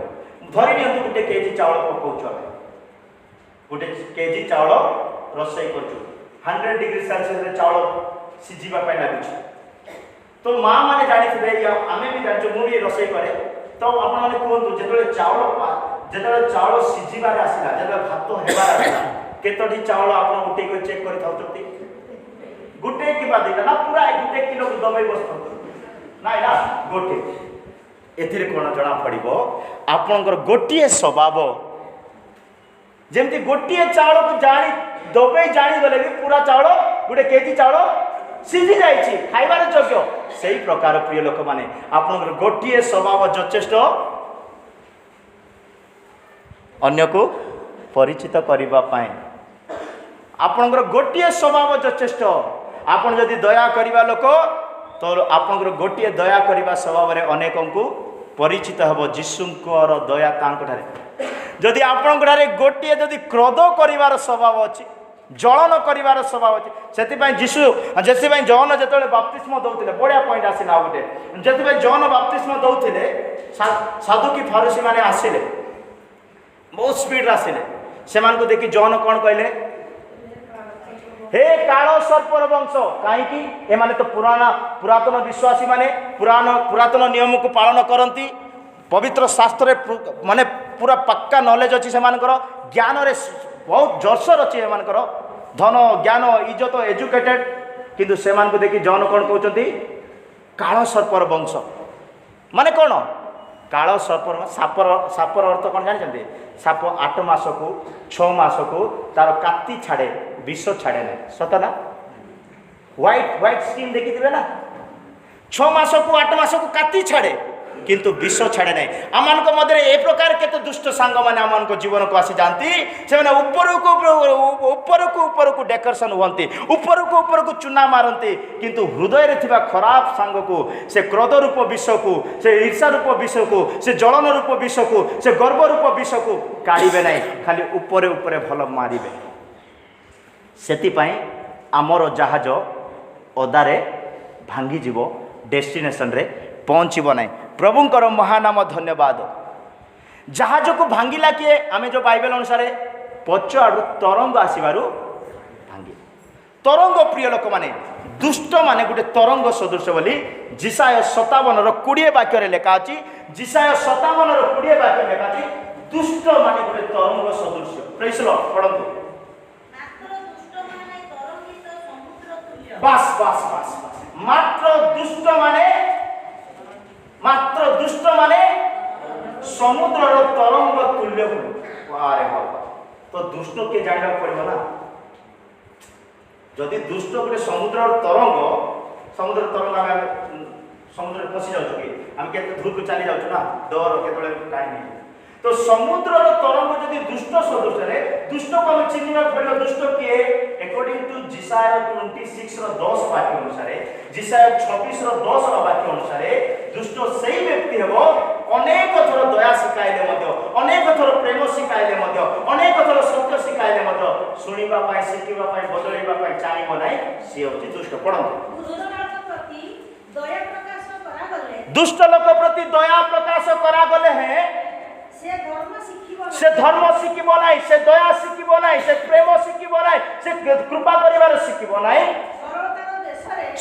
धरी नियंतु गोटे केजी चाउल पकाउछु आमे गोटे केजी चाउल रोषेई करछु 100 डिग्री सेल्सियस रे चाउल सिझिबा पाई लागुछि तो माँ माने जानिथिबे या आमे भी जानिछु मु भी रोषेई करे तो आपण माने कोहंतु जेतले चाउल सिझिबा रे आसिला जेतले भात हेबा आसिला केतोटी चाउल आपण उठे को चेक करि थाउछथि गोटे कि बादिला ना पूरा 1 किलो दबाई बसतो नाइ ना गोटे एथिरे कोन जणा पड़िबो आपनकर गोटिए स्वभाव जेमति गोटिए चाउल को जानी दबाई जानी गले भी पूरा चाउल गोटे केजी चाउल सिझी जाइछि खाइबार योग्य सेही प्रकार प्रिय लोक माने आपनकर गोटिए स्वभाव यथेष्ट अन्य को परिचित करबा पाए आपनकर गोटिए स्वभाव यथेष्ट आपन जदि दया करिबा लोक तो आपनकर गोटिए दया करिबा स्वभाव रे अनेकों को परिचित हबो जीशुंकर दया तांकठारे जदि आपनकठारे गोटिए जदि क्रोध करिवार स्वभाव अछि जलन करिवार स्वभाव अछि सेति पय जीशु जेति पय जॉन जेतले बपतिस्मा दउतिले बढिया पॉइंट आसिला गोटे जेति पय जॉन बपतिस्मा दउतिले साधु की फरीसी माने आसिले बहुत स्पीड आसिले सेमान को देखि जॉन कोन कहले हे कालो सर्पर वंश कहीं ए माने तो पुरातन विश्वासी माने पुरातन नियम को पालन करती पवित्र शास्त्र माने पूरा पक्का नॉलेज अच्छी से ज्ञान रे बहुत जोरसोर अच्छी एमानकर धन ज्ञान इज्जत एजुकेटेड किंतु से को देखि जॉन कौन कहते कालो सर्पर वंश माने कौन कालो सर्पर सापर अर्थ कौन जानते साप 8 मास को 6 मास को तार काती छाड़े विष छाड़े ना सत ना व्हाइट स्किन देखी ना 6 मास को 8 मास को काती छाड़े किंतु विष छाड़े ना आमान को मध्य ए प्रकार केते दुष्ट सांग माने आमान को जीवन को आसी जानती से माने ऊपर को डेकोरेशन हुंती ऊपर को चुना मारती किंतु हृदय रे थिबा खराब सांग को से क्रोध रूप विष को से ईर्षा रूप विष को से जलन रूप विष को से गर्व रूप विष को काढ़िबे नाही खाली ऊपर भल मारिबे सेति पई आमर जहाज ओदारे भांगी जीव डेस्टिनेशन रे पहुँचब ना प्रभुंकर महानाम धन्यवाद जहाज को भांगिला किए आम जो बाइबल अनुसार पच आड़ तरंग आसबारू भांगी तरंग प्रिय लोक माने दुष्ट माने गोटे तरंग सदृश बोली जिसाय 57 20 वाक्य लेखा अच्छी जिसाय 57 20 वाक्य लेखा अच्छी दुष्ट माने गोटे तरंग सदृश प्रेज लॉर्ड पढ़ंतु बस बस बस मात्र दुष्ट माने समुद्र तरंग तुल्य अरे बाबा तो दुष्ट के जाना पड़ेगा ना जदि दुष्ट गोटे समुद्र तरंग आम समुद्र फसी जाऊँ कि आम के दूर को चली जाऊँ ना डर के टाइम तो समुद्र तरंग जदि दुष्ट सदृश दुष्ट को आम चिन्ह पड़े दुष्ट किए अकॉर्डिंग टू जिसाया 26 10 वाक्य अनुसार जिसाया 26 10 वाक्य अनुसार दुष्ट सही व्यक्ति हेबो अनेक थर दया शिखाइले अनेक थर प्रेम शिखाइले अनेक थर सत्य शिखाइले शुणिबा पाई शिखिबा पाई बदलैबा पाई चाहिबो नै से होची दुष्ट पढ़ंतु दुष्ट लोक प्रति दया प्रकाश करा गले हैं से धर्म शिखिबो नै से दया शिखिबो नै से प्रेम शिखिबो नै से कृपा करिवार शिखिबो नै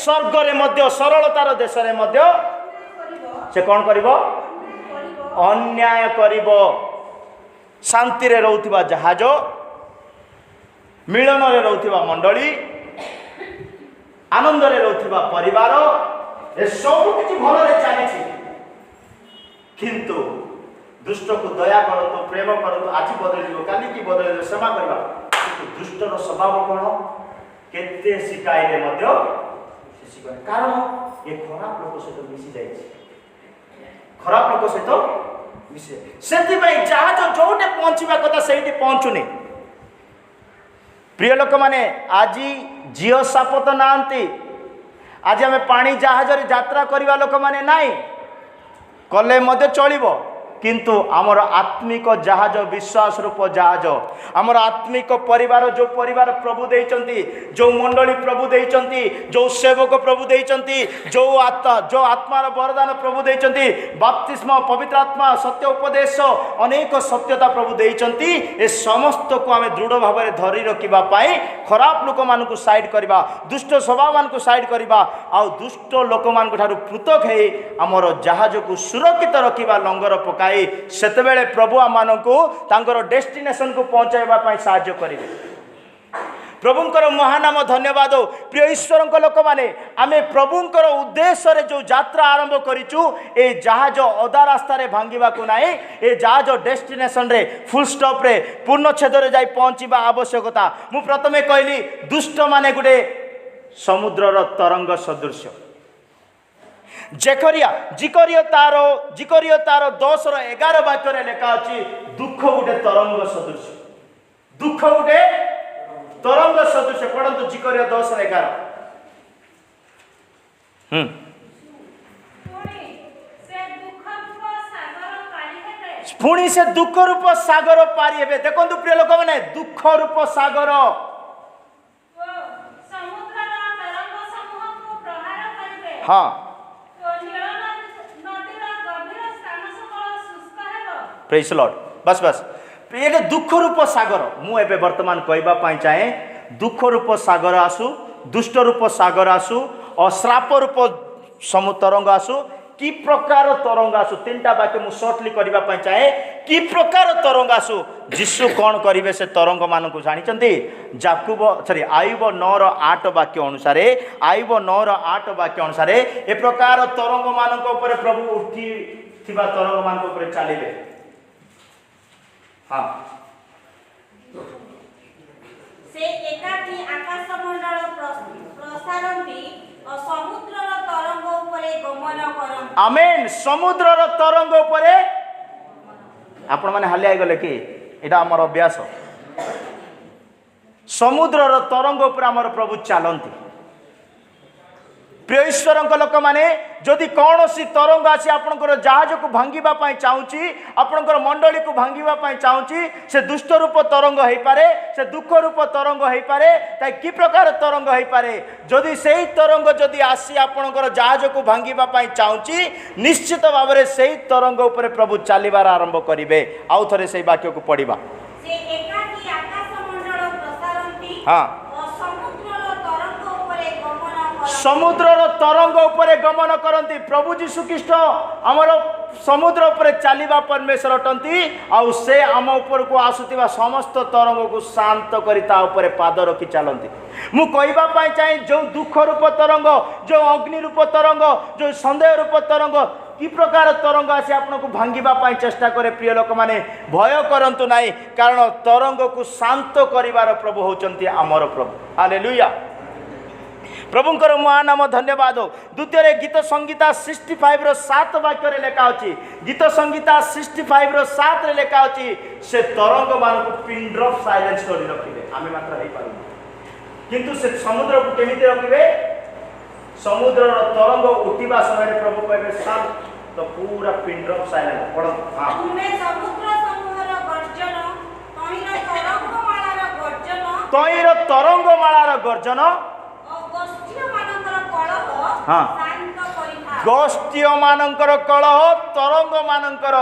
स्वर्ग रे मध्य सरलतार देश रे मध्य से कौन करिवो अन्याय करिवो शांति रे रहउथिबा जहाज मिलन रे रहउथिबा मंडली आनंद रे रहउथिबा परिवार ए सब किछि भल रे चालिछि किंतु दुष्ट को दया करो तो प्रेम करो तो आज बदल काली की बदल सेवा करवा दुष्टर स्वभाव कौन केते शिकाइले मध्य कारण ये खराब लोक सहित मिसी जाइए खराब लोक सहित मिसे से जहाज जोटे पहुंचवा कथा से पहुंचुनी प्रिय लोक माने आज झील साप तो नांती आज आम पानी जहाज यात्रा करवा लोक माने नाई कले मध्य चलिबो किंतु आमर आत्मिक जहाज विश्वास रूप जहाज आमर आत्मिक परिवार जो परिवार प्रभु देइचंती जो मंडली प्रभु देइचंती जो सेवक प्रभु देइचंती जो आत्मार वरदान प्रभु देइचंती बपतिस्मा पवित्र आत्मा सत्य उपदेश अनेक सत्यता प्रभु देइचंती ए समस्त को आमे दृढ़ भाव में धरी रखिबा पाई खराब लोक मानकु साइड करबा दुष्ट स्वभाव मानकु साइड करबा आ दुष्ट लोक मानकु ठारू पृथक हे हमर जहाज को सुरक्षित रखिबा लंगर पकाई सेतेबेले प्रभु आमानकु तांकर डेस्टिनेशन को पहुंचाइबा पाई सहायता करिवे। प्रभुंकर महानाम धन्यवाद। प्रिय ईश्वर लोक मैंने आम प्रभुंकर उद्देश्य रे जो यात्रा आरंभ करिचु ए जहाज अधा रास्ता रे भांगिबा को नाही ए जहाज डेस्टिनेशन रे फुल स्टॉप रे पूर्ण छेद रे जाई पहुंचीबा आवश्यकता। मु प्रथमे कहली दुष्ट माने गुटे समुद्रर तरंग सदृश जिकरियो तार 10:11 वाक्य रे लिखा अछि दुख गुटे तरंग सदृश दुख गुटे तरंग सदृश पढ़ंतु जिकरियो 10:11 पुणी से दुख रूप सागर पारी हेबे। देखंतु प्रिय लोक माने दुख रूप सागर हाँ प्रेज लॉर्ड। बस बस ये दुख रूप सागर मु एबे वर्तमान कहबा पाई चाहे दुख रूप सागर आसु दुष्ट रूप सागर आसु और श्राप रूप तरंग आसु कि प्रकार तरंग आसु तीनटा वाक्य मु शॉर्टली करबा पाई चाहे कि प्रकार तरंग आसु जिसु कौन करिवे से तरंग मानकु जानिचंती जाकुब आयुब 9:8 वाक्य अनुसार आयुब 9:8 वाक्य अनुसार ए प्रकार तरंग मानक ऊपर प्रभु उठी थिबा तरंग मानक ऊपर चलिबे। हाँ से एकाकी आकाश मंडल प्रसारंती और समुद्रर तरंग उपरे गमन करंती। आमेन। समुद्रर तरंग उपरे आपण माने हालिया गले कि एटा हमर अभ्यास समुद्रर तरंग उपरे हमर प्रभु चलंती। प्रिय ईश्वर लोक मैंने जदि कौन सी तरंग आसी आपंकर जहाज को भांगिबा पाई चाहूँगी आपंकर मंडली को भांगिबा पाई चाहूँगी से दुष्ट रूप तरंग हो पारे से दुख रूप तरंग हो पारे ताई कि प्रकार तरंग हो पारे जदि से तरंग जदि आसी आपंकर जहाज को भांगिबा पाई चाहूँगी निश्चित भाव में से तरंग उपर प्रभु चलिबार आरंभ करेंगे। आउ थे से वाक्य को पढ़ा हाँ समुद्रर तरंग उपरे गमन करती। प्रभु जीशु ख्रीस्ट आमर समुद्र उपरे चलिबा परमेश्वर अटंती आउ से आम उपर को आसुतिबा समस्त तरंग को शांत करी ता उपरे पाद रखी चलती। मु कहबा पाई चाहे जो दुख रूप तरंग जो अग्नि रूप तरंग जो संदेह रूप तरंग कि प्रकार तरंग आसी आपको भांगिबा पाई चेष्टा करे प्रिय लोक माने भय करंतु नाही कारण तरंग को शांत करिवार प्रभु होचंती आमर प्रभु। हालेलुया। प्रभुंकर महानाम धन्यवाद। द्वितीय गीत संगीता 65:7 वाक्य लेखा अच्छी गीत संगीता 65:7 लेखा अच्छी से तरंग मान को पिन ड्रॉप साइलेंस कर रखिबे आमे मात्र नहीं पारू किंतु से समुद्र को केमिति रखिबे समुद्र तरंग उठिबा समय प्रभु कहबे शांत तो पूरा पिन ड्रॉप साइलेंस पड़। हां तुमे समुद्र समूहर गर्जन तोइर तरंग मालार गर्जन गोष्ठी मानकर कलह तरंग मानकर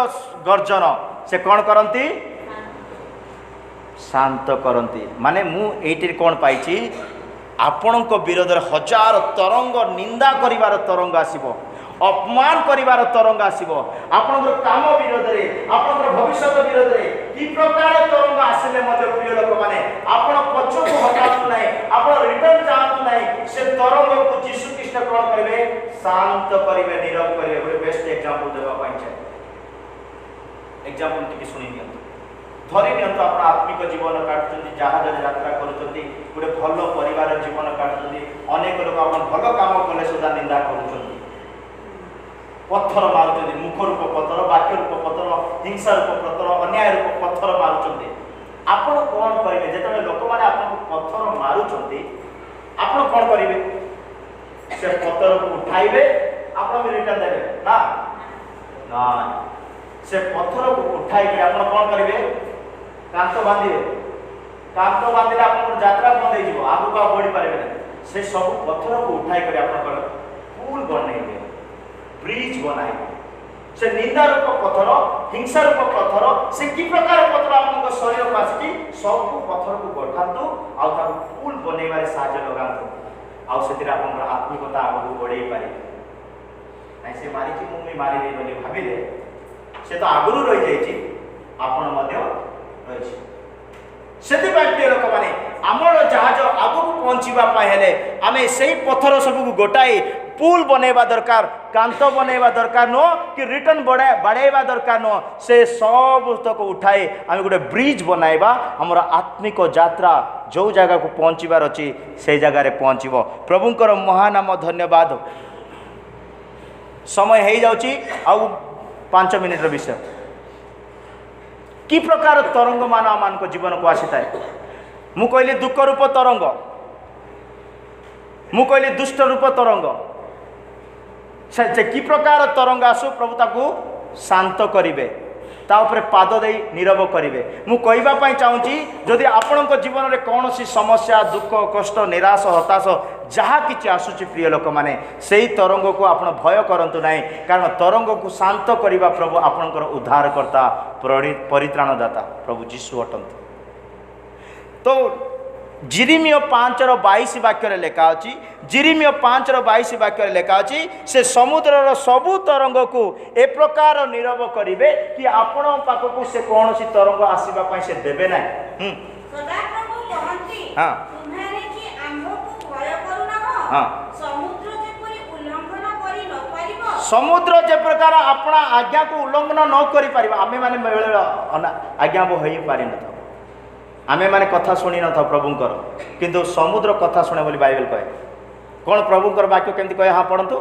गर्जन से कौन करती शांत करती। माने मु एटी कौन पाई आपण विरोध हजार तरंग निंदा करिवार तरंग आसीबो अपमान करिवार तरंग आसीबो आपनकर काम विरोध रे आपनकर भविष्य विरोध रे कि प्रकार तरंग आसिले मते प्रिय लोक माने आपण पछो को हटातु नाही आपण रिटर्न जातु नाही से तरंग को यीशु ख्रीष्ट कोन करबे शांत करिवे नीरव करिवे। गोटे बेस्ट एग्जांपल देबा पाई छै एग्जांपल टिके सुनि दियंतु धरि नियंतु आपण आत्मिक जीवन काटुचंती जहाज रे यात्रा करूचंती गोटे भलो परिवार जीवन काटुचंती अनेक लोक आपण भलो काम कले सुदा निंदा करूचंती पत्थर मारुचंती मुख रूप पत्थर वाक्य रूप पत्थर हिंसा रूप पत्थर अन्याय रूप पत्थर मारुचंती आपण कोन करिवे जेतबे लोक माने आपन पत्थर मारुचंती आपण कोन करिवे से पत्थर को उठाइबे आपण भी रिटर्न देबे ना ना से पत्थर को उठाई आप कौन करेंगे कांत बांधे कांत बांधे आप यात्रा बंद हो आगू को बढ़ी पारे से सब पत्थर को उठाई कर आप पुल बनइबे ब्रिज बनाइबे से निंदा रूप पत्थर हिंसा रूप पत्थर से कि प्रकार पत्थर आप शरीर को आसिकी सब पत्थर को गठातु आउ पुल बनइबार साहाय्य लगातु आउ से आत्मिकता आगू बढ़े पारे से मारिकी मुझे मारे बोली भाविले से तो आगुरी रही जाइए आपण रही से प्रिय लोक मैंने आमर जहाज आगू पहुँचापी हेले आम से पत्थर सबको गोटाई पुल बनइबा दरकार कांत बनइबा दरकार नुह कि रिटर्न बढ़ाइबा दरकार नुह से सब तक उठाई आम गोटे ब्रिज बनइबा आमर आत्मिक यात्रा जो जगह को पहुँचार अच्छी से जगार पहुँचब प्रभुंकर महानाम धन्यवाद समय हो जाउची आउ 5 मिनिट विषय कि प्रकार तरंग मान जीवन को आसी था मु कहली दुख रूप तरंग मु कहली दुष्ट रूप तरंग से कि प्रकार तरंग आसु प्रभु ताकू शांत करिवे ता उपरे पाद दे नीरव करिवे मु कहबा चाहूँगी जदि आपण जीवन में कौन सी समस्या दुख कष्ट निराश हताश जहाँ किसी आसूची प्रिय लोक मैंने से ही तरंग को आप भय करंतु नहीं कारण तरंग को शांत करने प्रभु आपणकर उद्धारकर्ता परित्राणदाता प्रभु जीशु अटंत तो जिरिमिय 5:22 वाक्य लिखा अच्छी जिरिमिय 5:22 वाक्य लिखा अच्छी से समुद्रर सबू तरंग को ए प्रकार नीरव करिवे कि आपण पाखक से कौन सी तरंग आसवाई से देवे ना समुद्र जे प्रकार अपना आज्ञा को उल्लंघन न करि पारिबा आमे माने बेले आज्ञा हो पारि न था आमे माने कथा शुणी न था प्रभुंकर किंतु समुद्र कथा शुणे बोली बाइबल कहे कौन प्रभुंकर वाक्य केमती कहे हाँ पढ़ंतु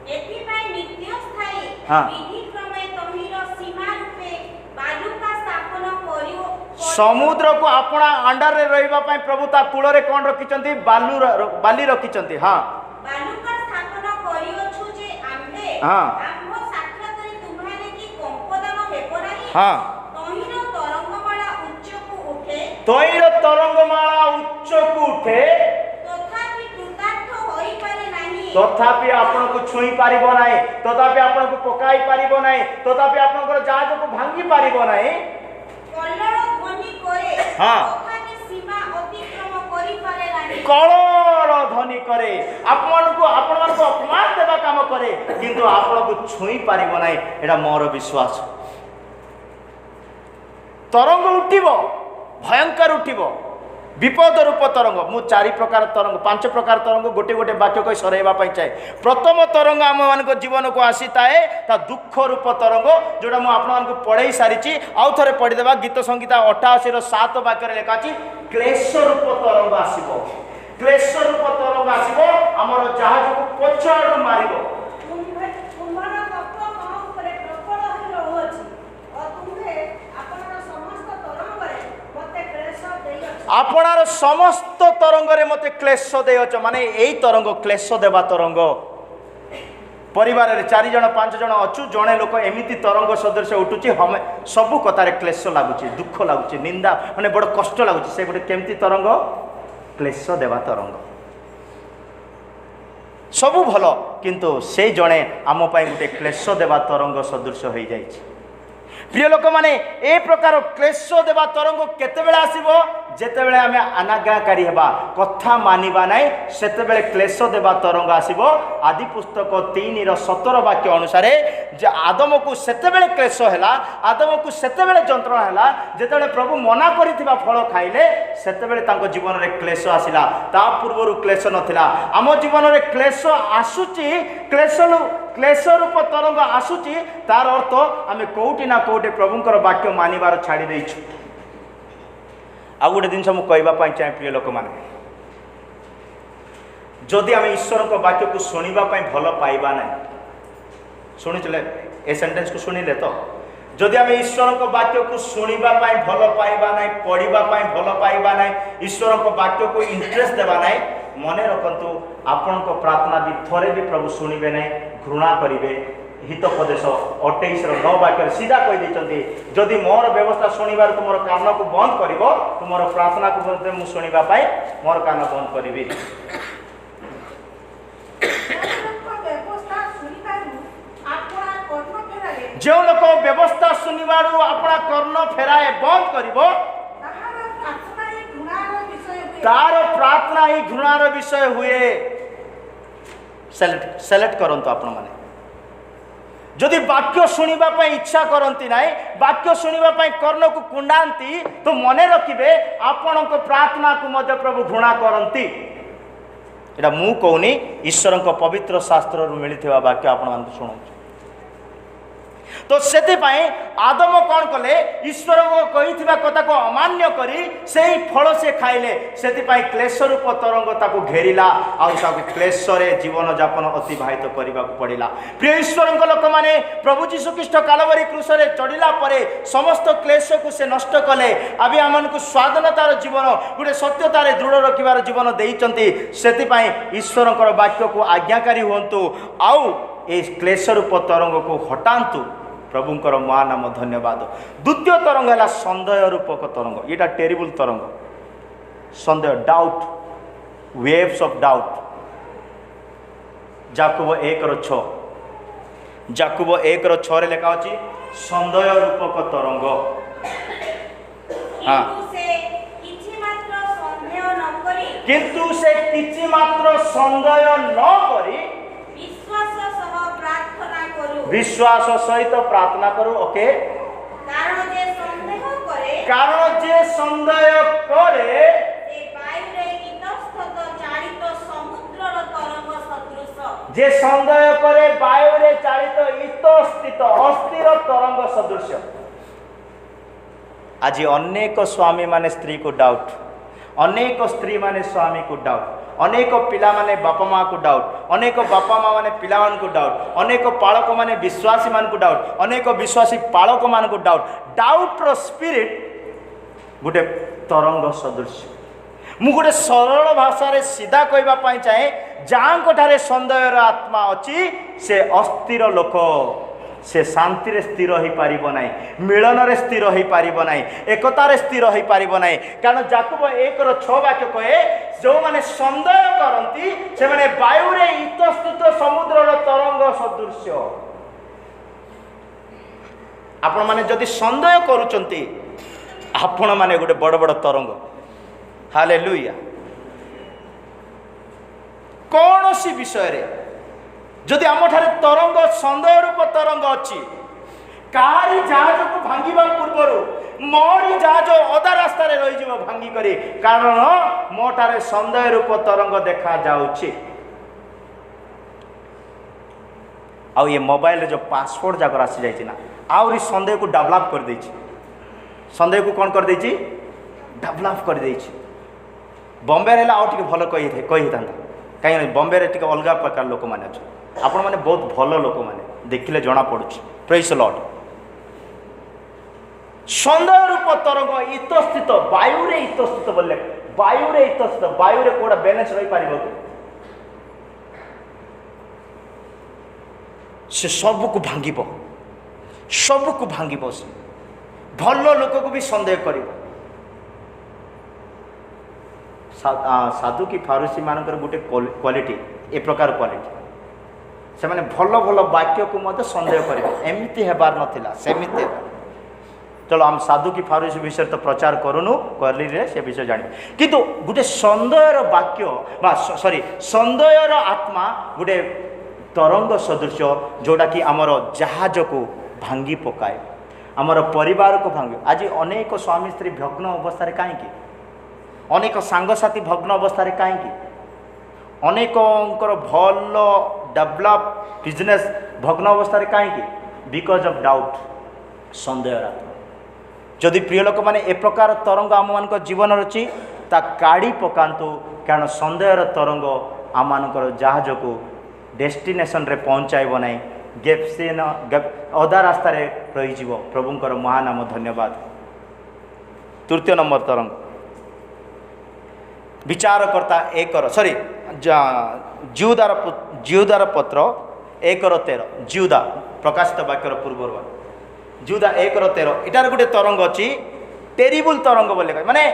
एथि पय नित्य स्थायी हाँ विधि क्रमे तहिर सीमा रूपे बालुका स्थापन करियो समुद्र को अपना अंडर रे रहिबा पय प्रभु ता कूल रे कोन रखिचंती बाली रखिचंती हाँ बालुका स्थापन करियो छु जे आम्भे हाँ आम्भ साक्षातरे तुम्हारे की कंपदान हेबो नाही हाँ तैर तरंगमाला उच्च को उठे तथापि आपण को छुई पारिबो नाही तथापि आपण को पकाई पारिबो नाही तथापि आपण जहाज को भांगी पारिबो नाही कल्लर ध्वनि करे हां तथापि सीमा अतिक्रम करि पारे नाही कल्लर ध्वनि करे आपण को अपमान देबा काम करे किंतु आपण को छुई पारिबो नाही एटा मोर विश्वास तरंग उठिबो भयंकर उठिबो विपद रूप तरंग मु 4 प्रकार तरंग 5 प्रकार तरंग गोटे गोटे वाक्य कही सराइबा चाहे प्रथम तरंग आम मान जीवन को आसी थाए ता दुख रूप तरंग जोटा मुझे आपको पढ़ाई सारी आउ थे पढ़ीदेवा गीत संगीता 88:7 वाक्य लिखा अच्छी क्लेश रूप तरंग आसो क्लेश रूप तरंग आसो आमर जहाज को पछाड़ मारिबो आपणार समस्त तरंग रे मते क्लेश देयच माने एई तरंग क्लेश देवा तरंग परिवार रे 4 जण 5 जण अछु जणे लोक एमिति तरंग सदृश उठुची हम सब कतारे क्लेश लागुची दुख लागुची निंदा माने बड़ कष्ट लागुची से गोटे केमती तरंग क्लेश देवा तरंग सबु भलो किंतु से जणे आम पई गोटे क्लेश देवा तरंग सदृश होई जाईची प्रिय लोक माने ए प्रकार क्लेश देवा तरंग केतेबेले आसीबो जेतेबेले आमे अनाज्ञाकारी हेबा कथा मानिबा नै सेतेबेले क्लेश देवा तरंग आसीबो आदि पुस्तक 3:17 वाक्य अनुसार जे आदम को सेतेबेले क्लेश हैला आदम को सेतेबेले जंत्रणा हैला जेतेबेले प्रभु मना करिथिबा फल खाइले सेतेबेले तांको जीवन रे क्लेश आसिला ता पूर्वरु क्लेश नथिला आम जीवन रे क्लेश आसुची क्लेश रूप तरंग आसुची तार अर्थ आमे कोउटी ना कोउटी प्रभुंकर वाक्य मानिबार छाड़ी देइछु आ गोटे जिन मुझे चाहे प्रिय लोक मैंने जदि आम ईश्वर को वाक्य को शुणा भल पाइबा ना शुणुले ए सेंटेंस को शुणिले तो जदि आम ईश्वर को वाक्य को शुणा भल पाइबा ना पढ़ापी भल पाइबा ना ईश्वर को वाक्य को इंटरेस्ट देवा ना मन रखु आपण प्रार्थना भी थोड़े भी प्रभु शुणवे ना घृणा करेंगे हितोपदेश 28:9 वाक्य सीधा कही देइचंती जदि मोर व्यवस्था शुणिबार तुमर कान को बंद करिवो तुमर प्रार्थना को बोलते मु शुणिबा पाई मोर कान बंद करिवि। जो लोक व्यवस्था शुणिबारू अपना कर्ण फेराए बंद करिवो तार प्रार्थना ही घृणार विषय हुए। सेलेक्ट करंतु आपण माने जदि वाक्य शुणिबा पई इच्छा करंती नाही वाक्य शुणिबा पई कर्ण को कुंडांती तो मने रखिबे आपण को प्रार्थना को मध्य प्रभु घृणा करंती। एटा मु कहूनी ईश्वर को पवित्र शास्त्र रु मिलिथिबा वाक्य आपण मान सुनौ। तो सेति पई आदम कौन कले ईश्वर को कहिथिबा कथा को अमान्य करी सेही फल से खाइले सेति पई क्लेश रूप तरंग ताको घेरिला आ ताको क्लेश रे जीवन यापन अतिबाहित करबा पड़िला। प्रिय ईश्वर लोक माने प्रभु यीशु ख्रीष्ट कालवरी क्रूस रे चढ़िला परे समस्त क्लेश को से नष्ट कले अभी आमन को स्वाधीनतार जीवन गुटे सत्यतार दृढ़ रखिबार जीवन देइचंती। सेति पई ईश्वर वाक्य को आज्ञाकारी हुंतु आउ ए क्लेश रूप तरंग को हटांतु। प्रभुंकर महानाम धन्यवाद। द्वितीय तरंग है संदेह रूपक तरंग ये टेरिबल तरंग संदेह डाउट वेव्स ऑफ डाउट। याकूब 1:6 याकूब 1:6 लिखा अछि संदेह रूपक तरंग। हाँ किंतु से किछि मात्र संदेह न करी विश्वास सहित प्रार्थना करू। ओके कारण जे संदेह करे जे संदेह करे वायु रे चालित इतस्थित अस्थिर तरंग सदृश। आज अनेक स्वामी माने स्त्री को डाउट अनेक स्त्री माने स्वामी को डाउट अनेक पिला माने बापा माँ को डाउट अनेक बापा माँ माने पिला मान को डाउट अनेक पालक माने विश्वासी मान को डाउट अनेक विश्वासी पालक मान को डाउट रो स्पिरिट गोटे तरंग सदृश। मु गोटे सरल भाषा रे सीधा कहबा पाई चाहे जांको ठारे संदेहर आत्मा अछि से अस्थिर लोक से शांति रे स्थिर हो पारिबो नाही मिलन रे स्थिर हो पारिबो नाही एकता रे स्थिर हो पारिबो नाही। कारण याकूब 1:6 वाक्य कहे जो माने संदेह करंती से माने वायु रे इतस्थित समुद्र रो तरंग सदृश। आपण माने जदि संदेह करूचंती आपण माने गोटे बड़ बड़ तरंग। हालेलुया। कौन सी विषय रे जदि आम ठारे तरंग संदेह रूप तरंग अच्छी कहारी जहाज को भांगा पूर्वर मोरी जहाज अधा रास्ता रही भांगी करी कारण मो ठारे संदेह रूप तरंग देखा जाउछि। आ ये मोबाइल जो पासवर्ड जाकर आसी जाइछि ना आउरी संदेह को डेवलप कर देछि संदेह को कौन कर देछि डेवलप कर देछि। बॉम्बे रे आउ टिके भलो कहि था कहीं बॉम्बे रे टिके अलग प्रकार लोक माने अछि आपण माने बहुत भलो लोक माने देखिले जना पड़ुछि। Praise the Lord. संदेह रूप तरंग इतस्थित वायु रे इतस्थित बोले वायु रे इतस्थित वायु रे कोडा बैलेंस रही पारिबो कि से सब को भांगिबो से भलो लोक को भी संदेह करिबो। साधु की फारूसी मानकर गोटे क्वालिटी ए प्रकार क्वालिटी से माने भलो भलो वाक्य को मत संदेह करिबो एमिति हेबार नथिला सेमिति। चलो हम साधु की फारूसी विषय तो प्रचार करूनु करली रे से विषय जानि किंतु गोटे संदेहर वाक्य बा सॉरी संदेहर आत्मा गोटे तरंग सदृश जोड़ा कि आमर जहाज को भांगी पकाए आमर परिवार को भांगे। आज अनेक स्वामी स्त्री भग्न अवस्था कहीं अनेक सांगसाथी भग्न अवस्था कहीं अनेकर भल डेवलप बिजनेस भग्न अवस्था कहीं बिकज ऑफ डाउट संदेह आत्मा। जदि प्रिय लोक मैंने ए प्रकार तरंग आम मान जीवन अच्छी ता काढ़ी पकातु कारण संदेहर तरंग आम मान जहाज को डेस्टिनेशन रे पहुँचाइब ना गेप्सिन अधा रास्तार रही प्रभुंकर महानाम धन्यवाद। तृतीय नंबर तरंग विचारकर्ता एक सॉरी जीवदार पत्र 1:13 जिहुदा प्रकाशित वाक्यर पूर्वर जिहुदा 1:13 इटार गोटे तरंग अच्छी टेरिबल तरंग बोले माने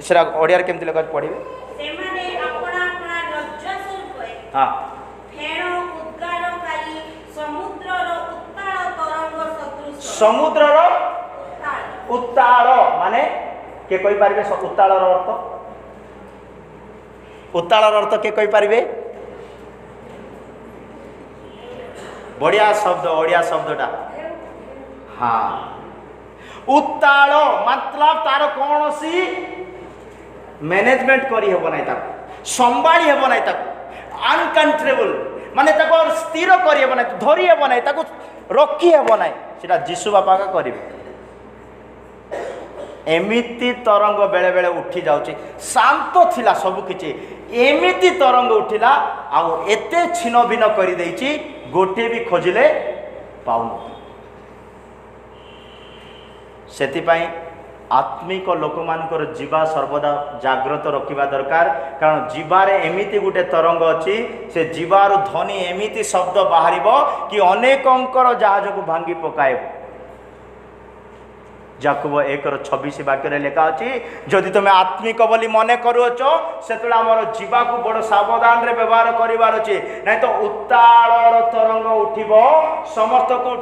सेरा ओडिया केमती लगा पढ़िबे सेमाने अपना अपना लज्जा स्वरूप हाँ फेण उद्गारकारी समुद्रर उत्ताल तरंग सदृश समुद्रर उत्ताल उत्ताल माने के कोई पारिबे उत्तालर अर्थ उत्तालर अर्थ के कोई पारिबे बढ़िया शब्द ओडिया शब्दटा हाँ उत्ताल मतलब तार कौन सी मैनेजमेंट करी हेबो नाही ताको संभाली हेबो नाही ताको अनकंट्रोलेबल माने ताको स्थिर करी हेबो नाही धरी हेबो नाही ताको रखी हेबो नाही सेटा जीशु बापा का करिवे एमिति तरंग बेले बेले उठी जाउची शांत थिला सब किछि एमिति तरंग उठिला आ एते छिन भिन करी देइची गोटे भी खोजिले पाउन सेतिपाई आत्मिक लोक मानकर जीवा सर्वदा जाग्रत रखिबा दरकार कारण जीवारे एमिति गुटे तरंग अच्छी से जीवार ध्वनि एमिति शब्द बाहरिबो कि अनेकंकर जहाज को भांगी पकाइबो जाकुब 1:26 वाक्य लेखा अच्छी जदि तुम आत्मिक बोली मन करुच से आमर जीवा को बड़ सावधान रे व्यवहार करिवार अछि नहीं तो उत्तालर तरंग उठिब समस्त को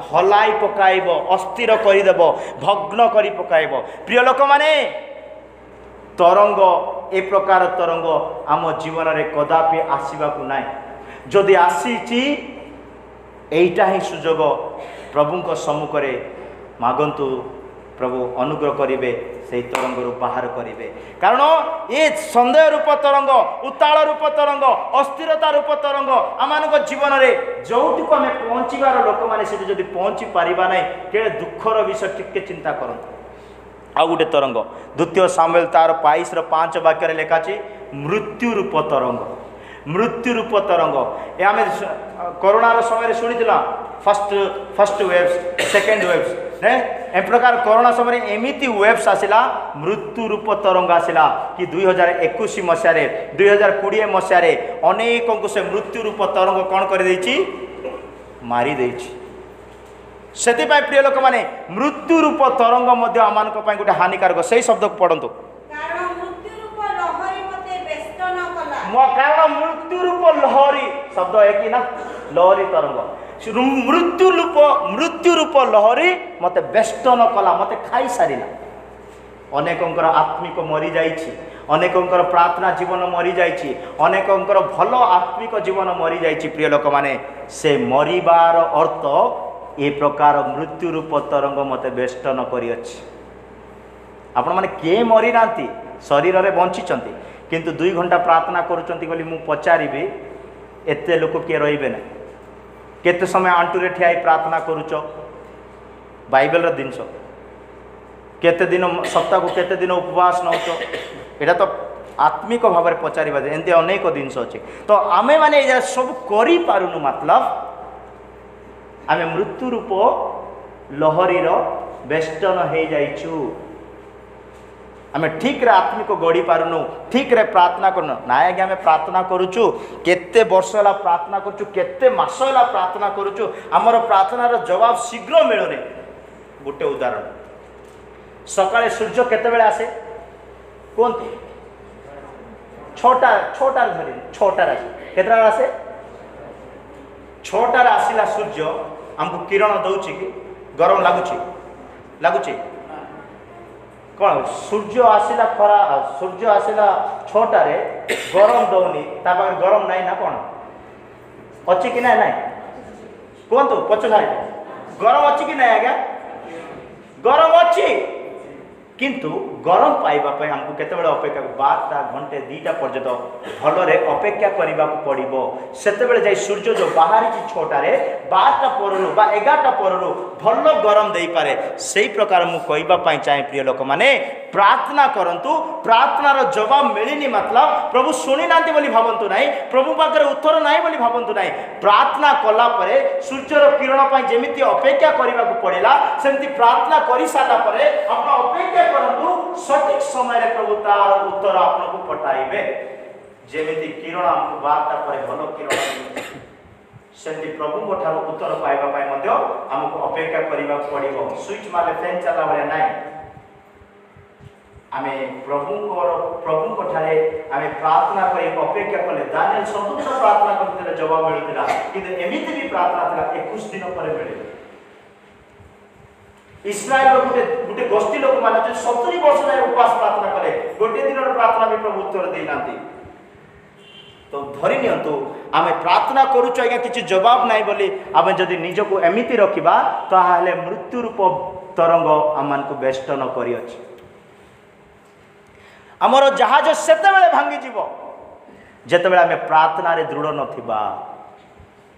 हलाई पकाइब अस्थिर करिदेब भग्न करी पकाइब प्रिय लोक माने तरंग ए प्रकार तरंग आम जीवन रे कदापि आसीबाकू नाय जदि आसीची एइटा ही सुजोग प्रभुंक सम्मुखरे मागंतु प्रभु अनुग्रह करिवे से तरंग बाहर करिवे कारण ये संदेह रूप तरंग उत्ताल रूप तरंग अस्थिरता रूप तरंग आम जीवन में जोटि को आम पहुँचार लोक मैंने से जब पहुँची पारिबा नहीं के दुखर विषय टिके चिंता करते आउ गोटे तरंग द्वितीय सामुएल तार 22:5 वाक्य लेखा मृत्यु रूप तरंग मृत्यु रूप तरंग ये आम कोरोनार समय शुणीला फर्स्ट वेव्स सेकेंड वेव्स ने ए प्रकार कोरोना समय एमिति वेव्स आसिला मृत्यु रूप तरंग आसिला कि 2021 मसीह 2020 मसीह अनेक को से मृत्यु रूप तरंग कौन कर देछि मारी देछि सेतिपाई प्रिय लोक माने मृत्यु रूप तरंग मध्य आमानक पई गोटे हानिकारक सही शब्द को पढ़ंतु कारण मृत्यु रूप लहरी मते बेष्टन कला कारण मृत्यु रूप लहरी शब्द है कि ना लहरी तरंग मृत्यु रूप लहरी मते बेष्टन कला मते खाई सारिला अनेकंकर आत्मिक मरी जाइछि अनेकंकर प्रार्थना जीवन मरी जाइछि अनेकंकर भल आत्मिक जीवन मरी जाइछि प्रिय लोक माने से मरिबार अर्थ ए प्रकार मृत्यु रूप तरंग मते बेष्टन करी अछि आपण माने के मरी नांती शरीर रे बंचिचंती किंतु 2 घंटा प्रार्थना करूचंती बोली मु पचारिबी एते लोक के रहिबे ना केते समय आंटुरे ठियाई प्रार्थना करूच बाइबल रो जिनस केते दिन सप्ताह को केते दिन उपवास नौच एटा तो आत्मिक भाव में पचारिबा एंती अनेक जिनस अछि तो आमे माने सब करि पारुनु मतलब आमे मृत्यु रूप लहरीर बेष्टन हो जाइछु आमे ठीक रे आत्मिक गढ़ी पारुनु ठीक रे प्रार्थना करनु ना आज्ञा आमे प्रार्थना करूचु केते वर्ष होला प्रार्थना करूचु केते मास होला प्रार्थना करूचु हमर प्रार्थनार जवाब शीघ्र मिलने गोटे उदाहरण सकाळे सूर्य केते बेले आसे कोनते 6टा धरि 6टा केतरा आसे 6टा आसिला सूर्य हमको किरण दउछि कि गरम लागुछि कौन सूर्य आसिला खरा सूर्य आसिला 6टा रे गरम दौनी गरम नाई ना कौन अच्छी कि ना कहतु पछ गरम अच्छी कि ना आज्ञा गरम अच्छी किंतु गरम पाइबा हमको केतबेले अपेक्षा 12टा घंटे 2टा पर्यंत भलरे अपेक्षा करने पड़ो से जाई सूर्य जो बाहर 6टा 12टा परु बा 11टा परु भल गरम दे पारे से प्रकार मु कहवाई चाहे प्रिय लोक माने प्रार्थना करंतु प्रार्थनार जवाब मिलनी मतलब प्रभु शुणी ना भावतु ना प्रभु पाखे उत्तर ना भावतु ना प्रार्थना कला परे सूर्यर किरण जमी अपेक्षा करने पड़ा सेमती प्रार्थना कर सारापर आप अपेक्षा करंतु सठिक समय प्रभु तार उत्तर आपको पठाइबे जेमिति किरण हमको 12टा पर भल किरण सेमती प्रभु ठारू उत्तर पाइबा आमको अपेक्षा करने पड़ो। स्विच मारे फैन चला भाया ना आमे प्रभु ठारे आमे प्रार्थना कर अपेक्षा कले। दानिएल सबुदिन प्रार्थना करते जवाब मिलता कि एमती भी प्रार्थना था 21 दिन पर मिले। इस्राएल गोटे गोटे गोष्ठी लोक मान 70 वर्ष जाए उपवास प्रार्थना कले, गोटे दिन प्रार्थना भी प्रभु उत्तर देना। तो धरी नियंतु आमे प्रार्थना करूछु आज्ञा किछि जवाब नाही बोली आमे जदि निजको एमिति रखिबा ताहाले मृत्यु रूप तरंग आमान को बेष्टन करी अछि। आमर जहाज सेते बेले भांगी जीवो जेते बेले आमे प्रार्थना रे दृढ़ नथिबा।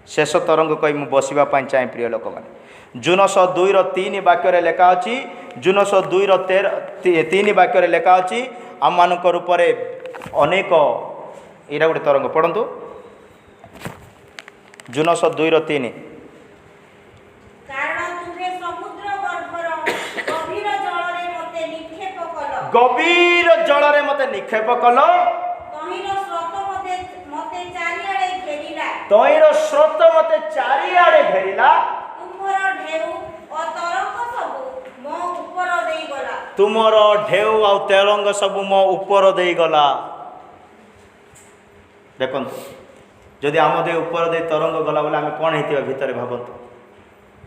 शेष तरंग कहि मु बसिबा पई चाहे प्रिय लोक माने जुनस 2:3 वाक्य रे लेखा अछि। जुनस 2:3 वाक्य रे लेखा अछि आम मानकर ऊपर अनेक एटा गोटे तरंग पढ़ंतु। जुनस 2:3 गभीर जल रे मते निक्षेप कल, तईर स्रोत मते चारिआडे घेरिला, तुमर ढेउ आ तरंग सब मो ऊपर देई गला। देखो जदि आम दे ऊपर दे तरंग गला बोले आम कौन होता भितर भावतु।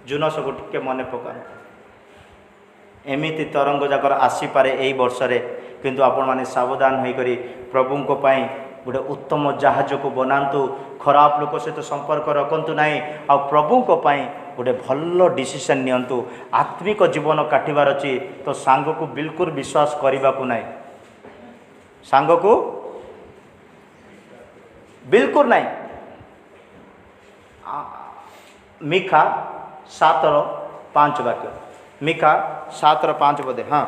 जुनस को टिके मन पकात एमती तरंग जाकर आसीपे यही वर्ष रे, किंतु आपण माने सावधान होकर प्रभु गोटे उत्तम जहाज को बनातु। खराब लोक सहित संपर्क रखु ना आ प्रभु गोटे भल डिसीजन नियंतु। आत्मिक जीवन काटिबार अच्छी तो सांग को बिल्कुल विश्वास करने को ना, सांग को बिल्कुल नहीं। मिखा 7:5 वाक्य, मिखा 7:5 बोधे। हाँ,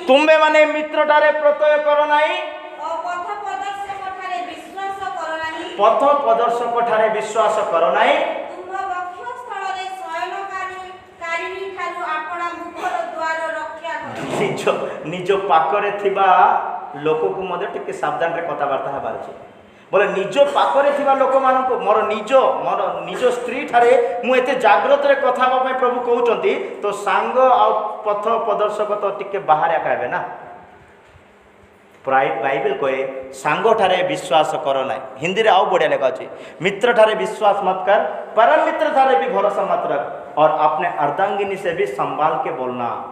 तुम्बे माने मित्र ठारे प्रत्यय करो नहीं, पथ प्रदर्शक ठारे विश्वास करो नहीं, निज पाखरे थिबा लोक को मदे टिके सावधान रे कथबार्ता हेबार अछि। बोले निज पाखरे थिबा लोक मानको मोर निज स्त्री ठारे मु एते जागृत रे कथा हेबा पई प्रभु कहउचंती, तो सांग आ पथ प्रदर्शक तो टिके बाहर कहबे ना। प्राय बाइबल कहे सांग ठारे विश्वास करो ना। हिंदी रे आउ बढ़िया लिखा अछि, मित्र ठारे विश्वास मत कर, परम मित्र ठारे भी भरोसा मत रख, और अपने अर्धांगिनी से भी संभाल के बोलना।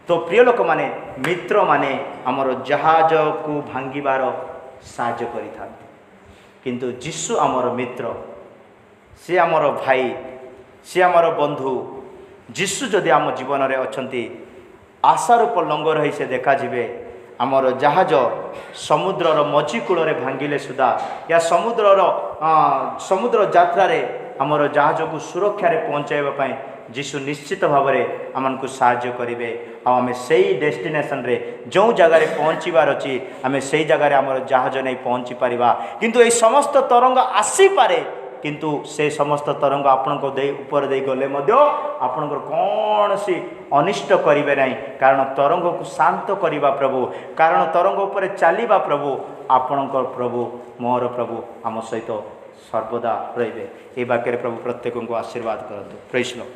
तो प्रिय लोक माने मित्र माने आमर जहाज को भांगिबार साहाय्य करिथा, किंतु जीशु आमर मित्र, सी आमर भाई, सी आमर बंधु। जीशु जदि आम जीवन रे अछंती आशा रूप लंगर होई से देखा जिवे। आमर जहाज समुद्रर मझी कूल रे भांगिले सुधा या समुद्र यात्रा रे आमर जहाज को सुरक्षा रे पहुंचाइबा पई जीशु निश्चित भाव में आमको साहाय्य करेंगे। आम से डेस्टिनेशन रे जो जगार पहुँचार अच्छी आम से जगार आम जहाज नहीं पहुँची पारिबा। किंतु ये समस्त तरंग आसीपे, किंतु से समस्त तरंग आपण को दे ऊपर दे गले मध्य आपणकर कौन सी अनिष्ट करेंगे नहीं, कारण तरंग को शांत करवा प्रभु, कारण तरंग उपर चलवा प्रभु, आपणकर प्रभु मोर प्रभु आम सहित सर्वदा रहिबे। ए वाक्य प्रभु प्रत्येक को आशीर्वाद करतु। Praise the Lord.